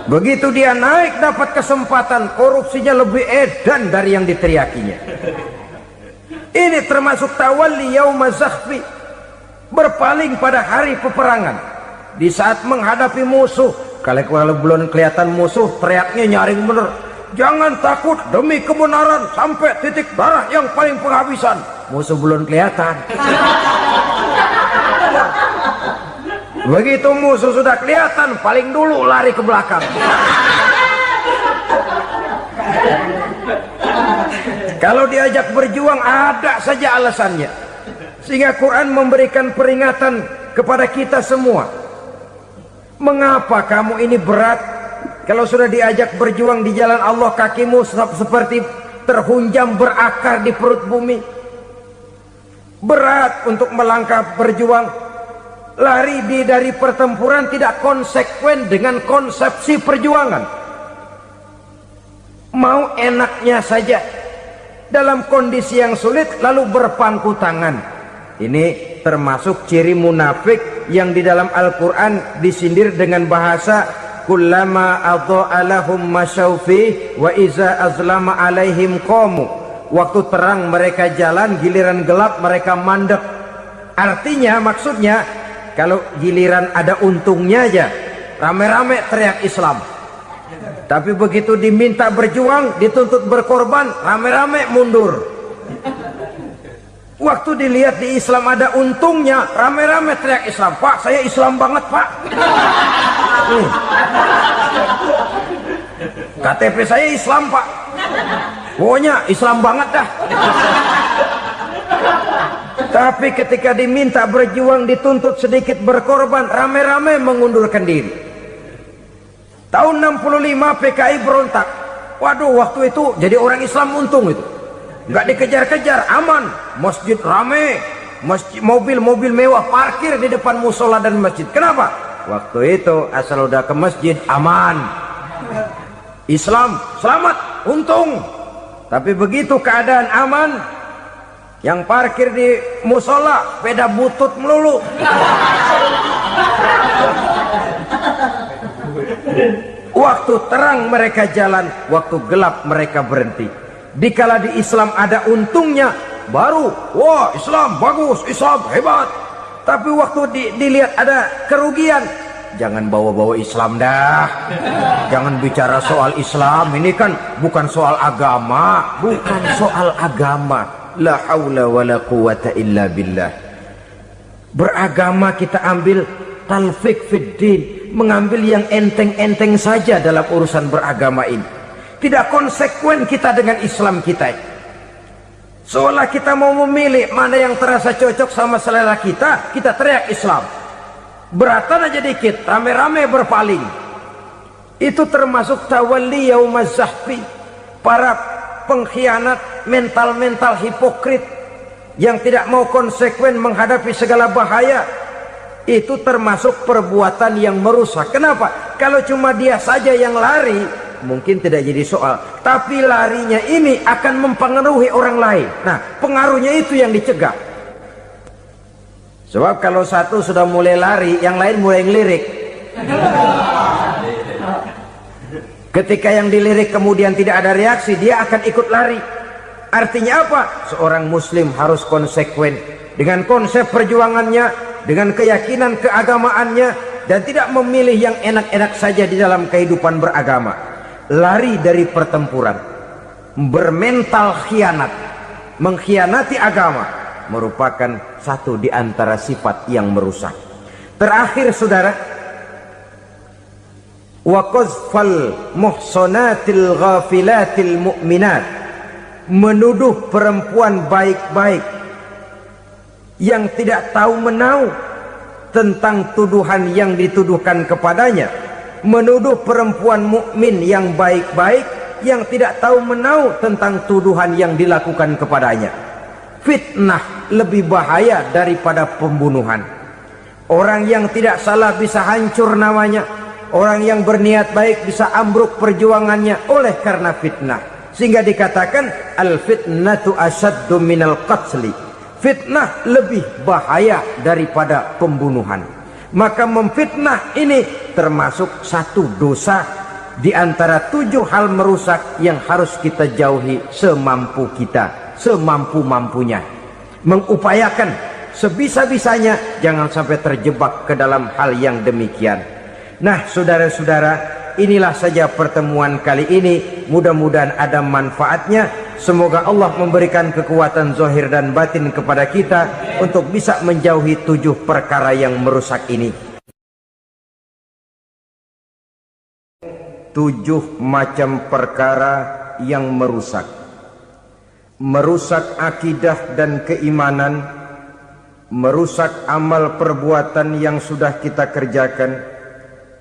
Begitu dia naik dapat kesempatan, korupsinya lebih edan dari yang diteriakinya. Ini termasuk tawalli yaumaz zahfi, berpaling pada hari peperangan. Di saat menghadapi musuh, kalau belum kelihatan musuh, teriaknya nyaring bener, jangan takut demi kebenaran sampai titik darah yang paling penghabisan. Musuh belum kelihatan. Begitu musuh sudah kelihatan, paling dulu lari ke belakang. Kalau diajak berjuang ada saja alasannya. Sehingga Quran memberikan peringatan kepada kita semua. Mengapa kamu ini berat? Kalau sudah diajak berjuang di jalan Allah, kakimu seperti terhunjam berakar di perut bumi. Berat untuk melangkah berjuang. Lari dari pertempuran tidak konsekuen dengan konsepsi perjuangan. Mau enaknya saja dalam kondisi yang sulit lalu berpangku tangan. Ini termasuk ciri munafik yang di dalam Al-Quran disindir dengan bahasa kullama adha'a lahum masyaufi wa iza azlama alaihim qamu. Waktu terang mereka jalan, giliran gelap mereka mandek. Artinya, maksudnya, kalau giliran ada untungnya aja rame-rame teriak Islam, tapi begitu diminta berjuang, dituntut berkorban, rame-rame mundur. Waktu dilihat di Islam ada untungnya, rame-rame teriak Islam. Pak, saya Islam banget pak. KTP saya Islam pak, pokoknya Islam banget dah. Tapi ketika diminta berjuang, dituntut sedikit berkorban, rame-rame mengundurkan diri. Tahun 65 PKI berontak. Waduh, waktu itu jadi orang Islam untung itu. Nggak dikejar-kejar, aman. Masjid rame, mobil-mobil mewah parkir di depan musola dan masjid. Kenapa? Waktu itu asal udah ke masjid, aman. Islam selamat, untung. Tapi begitu keadaan aman, yang parkir di musola sepeda butut melulu. Waktu terang mereka jalan, waktu gelap mereka berhenti. Dikala di Islam ada untungnya, baru wah Islam bagus, Islam hebat. Tapi waktu dilihat ada kerugian, jangan bawa-bawa Islam dah. Jangan bicara soal Islam, ini kan bukan soal agama. Bukan soal agama. La haula wa la quwata illa billah. Beragama kita ambil talfik fiddin, mengambil yang enteng-enteng saja dalam urusan beragama ini. Tidak konsekuen kita dengan Islam kita. Seolah kita mau memilih mana yang terasa cocok sama selera kita, kita teriak Islam. Beratan aja dikit, rame-rame berpaling. Itu termasuk tawalli yaumaz zahfi. Para pengkhianat, mental-mental hipokrit yang tidak mau konsekuen menghadapi segala bahaya, itu termasuk perbuatan yang merusak. Kenapa? Kalau cuma dia saja yang lari, mungkin tidak jadi soal, tapi larinya ini akan mempengaruhi orang lain. Nah, pengaruhnya itu yang dicegah. Sebab kalau satu sudah mulai lari, yang lain mulai ngelirik. Ketika yang dilirik kemudian tidak ada reaksi, dia akan ikut lari. Artinya apa? Seorang muslim harus konsekuen dengan konsep perjuangannya, dengan keyakinan keagamaannya, dan tidak memilih yang enak-enak saja di dalam kehidupan beragama. Lari dari pertempuran, bermental khianat, mengkhianati agama, merupakan satu di antara sifat yang merusak. Terakhir saudara, wa qazfal muhsanatil ghafilatil mu'minat, menuduh perempuan baik-baik yang tidak tahu menahu tentang tuduhan yang dituduhkan kepadanya, menuduh perempuan mukmin yang baik-baik yang tidak tahu menahu tentang tuduhan yang dilakukan kepadanya. Fitnah lebih bahaya daripada pembunuhan. Orang yang tidak salah bisa hancur namanya, orang yang berniat baik bisa ambruk perjuangannya oleh karena fitnah. Sehingga dikatakan al-fitnatu asyaddu minal qatli. Fitnah lebih bahaya daripada pembunuhan. Maka memfitnah ini termasuk satu dosa di antara 7 hal merusak yang harus kita jauhi semampu kita, semampu-mampunya. Mengupayakan sebisa-bisanya jangan sampai terjebak ke dalam hal yang demikian. Nah saudara-saudara, inilah saja pertemuan kali ini. Mudah-mudahan ada manfaatnya. Semoga Allah memberikan kekuatan zahir dan batin kepada kita untuk bisa menjauhi 7 perkara yang merusak ini. 7 macam perkara yang merusak. Merusak akidah dan keimanan, merusak amal perbuatan yang sudah kita kerjakan,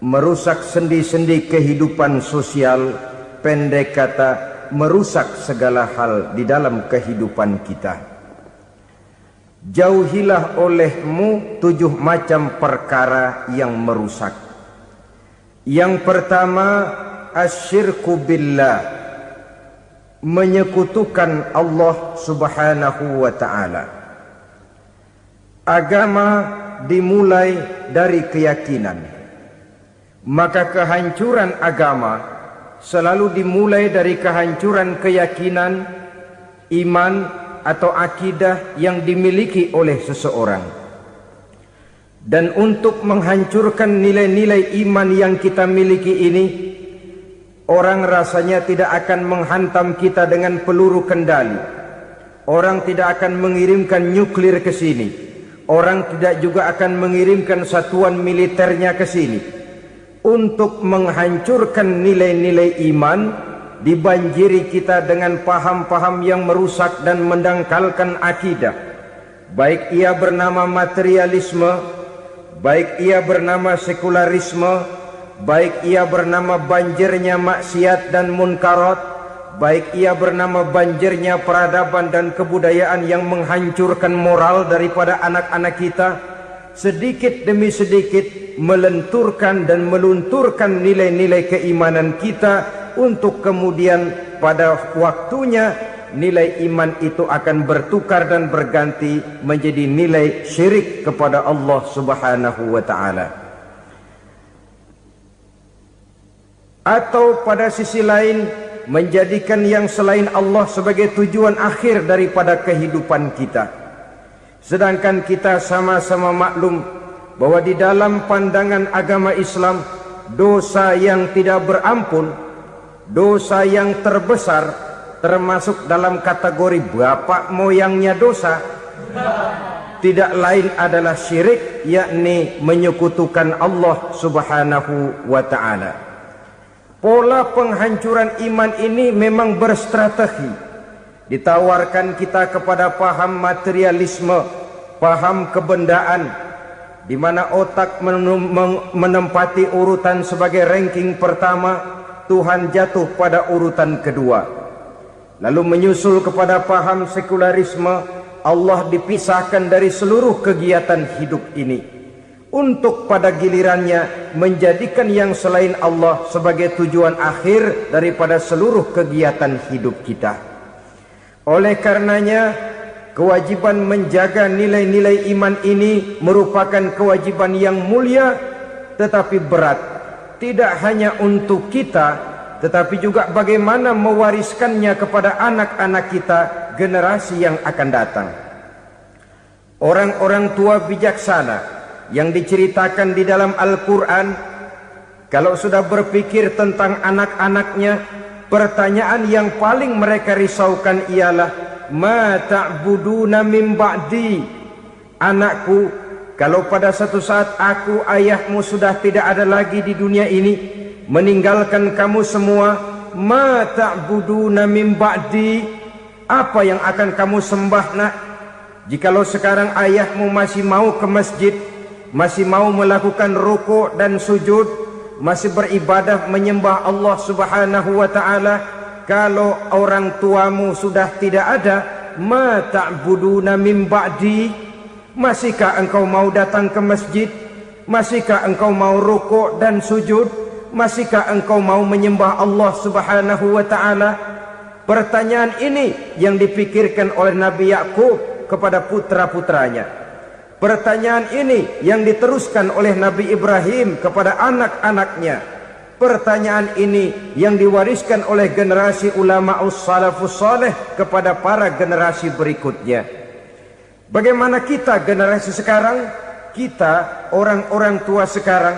merusak sendi-sendi kehidupan sosial, pendek kata merusak segala hal di dalam kehidupan kita. Jauhilah olehmu 7 macam perkara yang merusak. Yang pertama, asyirku billah, menyekutukan Allah subhanahu wa ta'ala. Agama dimulai dari keyakinan, maka kehancuran agama selalu dimulai dari kehancuran keyakinan, iman atau akidah yang dimiliki oleh seseorang. Dan untuk menghancurkan nilai-nilai iman yang kita miliki ini, orang rasanya tidak akan menghantam kita dengan peluru kendali. Orang tidak akan mengirimkan nuklir ke sini. Orang tidak juga akan mengirimkan satuan militernya ke sini. Untuk menghancurkan nilai-nilai iman, dibanjiri kita dengan paham-paham yang merusak dan mendangkalkan akidah. Baik ia bernama materialisme, baik ia bernama sekularisme, baik ia bernama banjirnya maksiat dan munkarat, baik ia bernama banjirnya peradaban dan kebudayaan yang menghancurkan moral daripada anak-anak kita. Sedikit demi sedikit melenturkan dan melunturkan nilai-nilai keimanan kita, untuk kemudian pada waktunya nilai iman itu akan bertukar dan berganti menjadi nilai syirik kepada Allah subhanahu wa ta'ala. Atau pada sisi lain, menjadikan yang selain Allah sebagai tujuan akhir daripada kehidupan kita. Sedangkan kita sama-sama maklum bahwa di dalam pandangan agama Islam, dosa yang tidak berampun, dosa yang terbesar, termasuk dalam kategori bapak moyangnya dosa, tidak lain adalah syirik, yakni menyekutukan Allah subhanahu wa ta'ala. Pola penghancuran iman ini memang berstrategi. Ditawarkan kita kepada paham materialisme, paham kebendaan, di mana otak menempati urutan sebagai ranking pertama, Tuhan jatuh pada urutan kedua. Lalu menyusul kepada paham sekularisme, Allah dipisahkan dari seluruh kegiatan hidup ini, untuk pada gilirannya menjadikan yang selain Allah sebagai tujuan akhir daripada seluruh kegiatan hidup kita. Oleh karenanya, kewajiban menjaga nilai-nilai iman ini merupakan kewajiban yang mulia tetapi berat, tidak hanya untuk kita tetapi juga bagaimana mewariskannya kepada anak-anak kita, generasi yang akan datang. Orang-orang tua bijaksana yang diceritakan di dalam Al-Quran, kalau sudah berpikir tentang anak-anaknya, pertanyaan yang paling mereka risaukan ialah, ma ta'buduna min ba'di. Anakku, kalau pada satu saat aku, ayahmu sudah tidak ada lagi di dunia ini, meninggalkan kamu semua, ma ta'buduna min ba'di, apa yang akan kamu sembah nak? Jikalau sekarang ayahmu masih mau ke masjid, masih mau melakukan rukuk dan sujud, masih beribadah menyembah Allah Subhanahu wa ta'ala, kalau orang tuamu sudah tidak ada, ma ta'buduna min ba'di, masihkah engkau mau datang ke masjid? Masihkah engkau mau rukuk dan sujud? Masihkah engkau mau menyembah Allah Subhanahu wa ta'ala? Pertanyaan ini yang dipikirkan oleh Nabi Yakub kepada putra-putranya. Pertanyaan ini yang diteruskan oleh Nabi Ibrahim kepada anak-anaknya. Pertanyaan ini yang diwariskan oleh generasi ulama'us salafus saleh kepada para generasi berikutnya. Bagaimana kita generasi sekarang? Kita orang-orang tua sekarang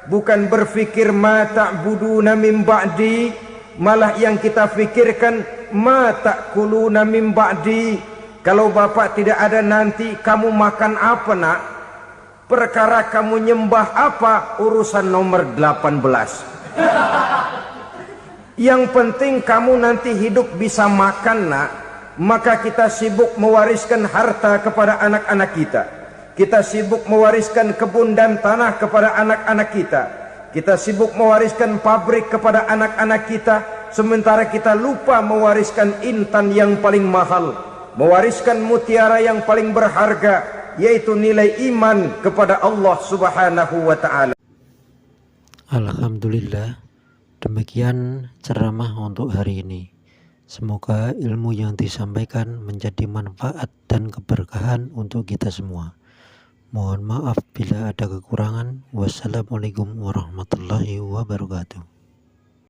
bukan berfikir ma ta'buduna min ba'di, malah yang kita fikirkan ma ta'kuluna min ba'di. Kalau bapak tidak ada nanti kamu makan apa nak? Perkara kamu nyembah apa, urusan nomor 18. Yang penting kamu nanti hidup bisa makan nak. Maka kita sibuk mewariskan harta kepada anak-anak kita. Kita sibuk mewariskan kebun dan tanah kepada anak-anak kita. Kita sibuk mewariskan pabrik kepada anak-anak kita, sementara kita lupa mewariskan intan yang paling mahal, mewariskan mutiara yang paling berharga, yaitu nilai iman kepada Allah Subhanahu wa ta'ala. Alhamdulillah, demikian ceramah untuk hari ini. Semoga ilmu yang disampaikan menjadi manfaat dan keberkahan untuk kita semua. Mohon maaf bila ada kekurangan. Wassalamualaikum warahmatullahi wabarakatuh.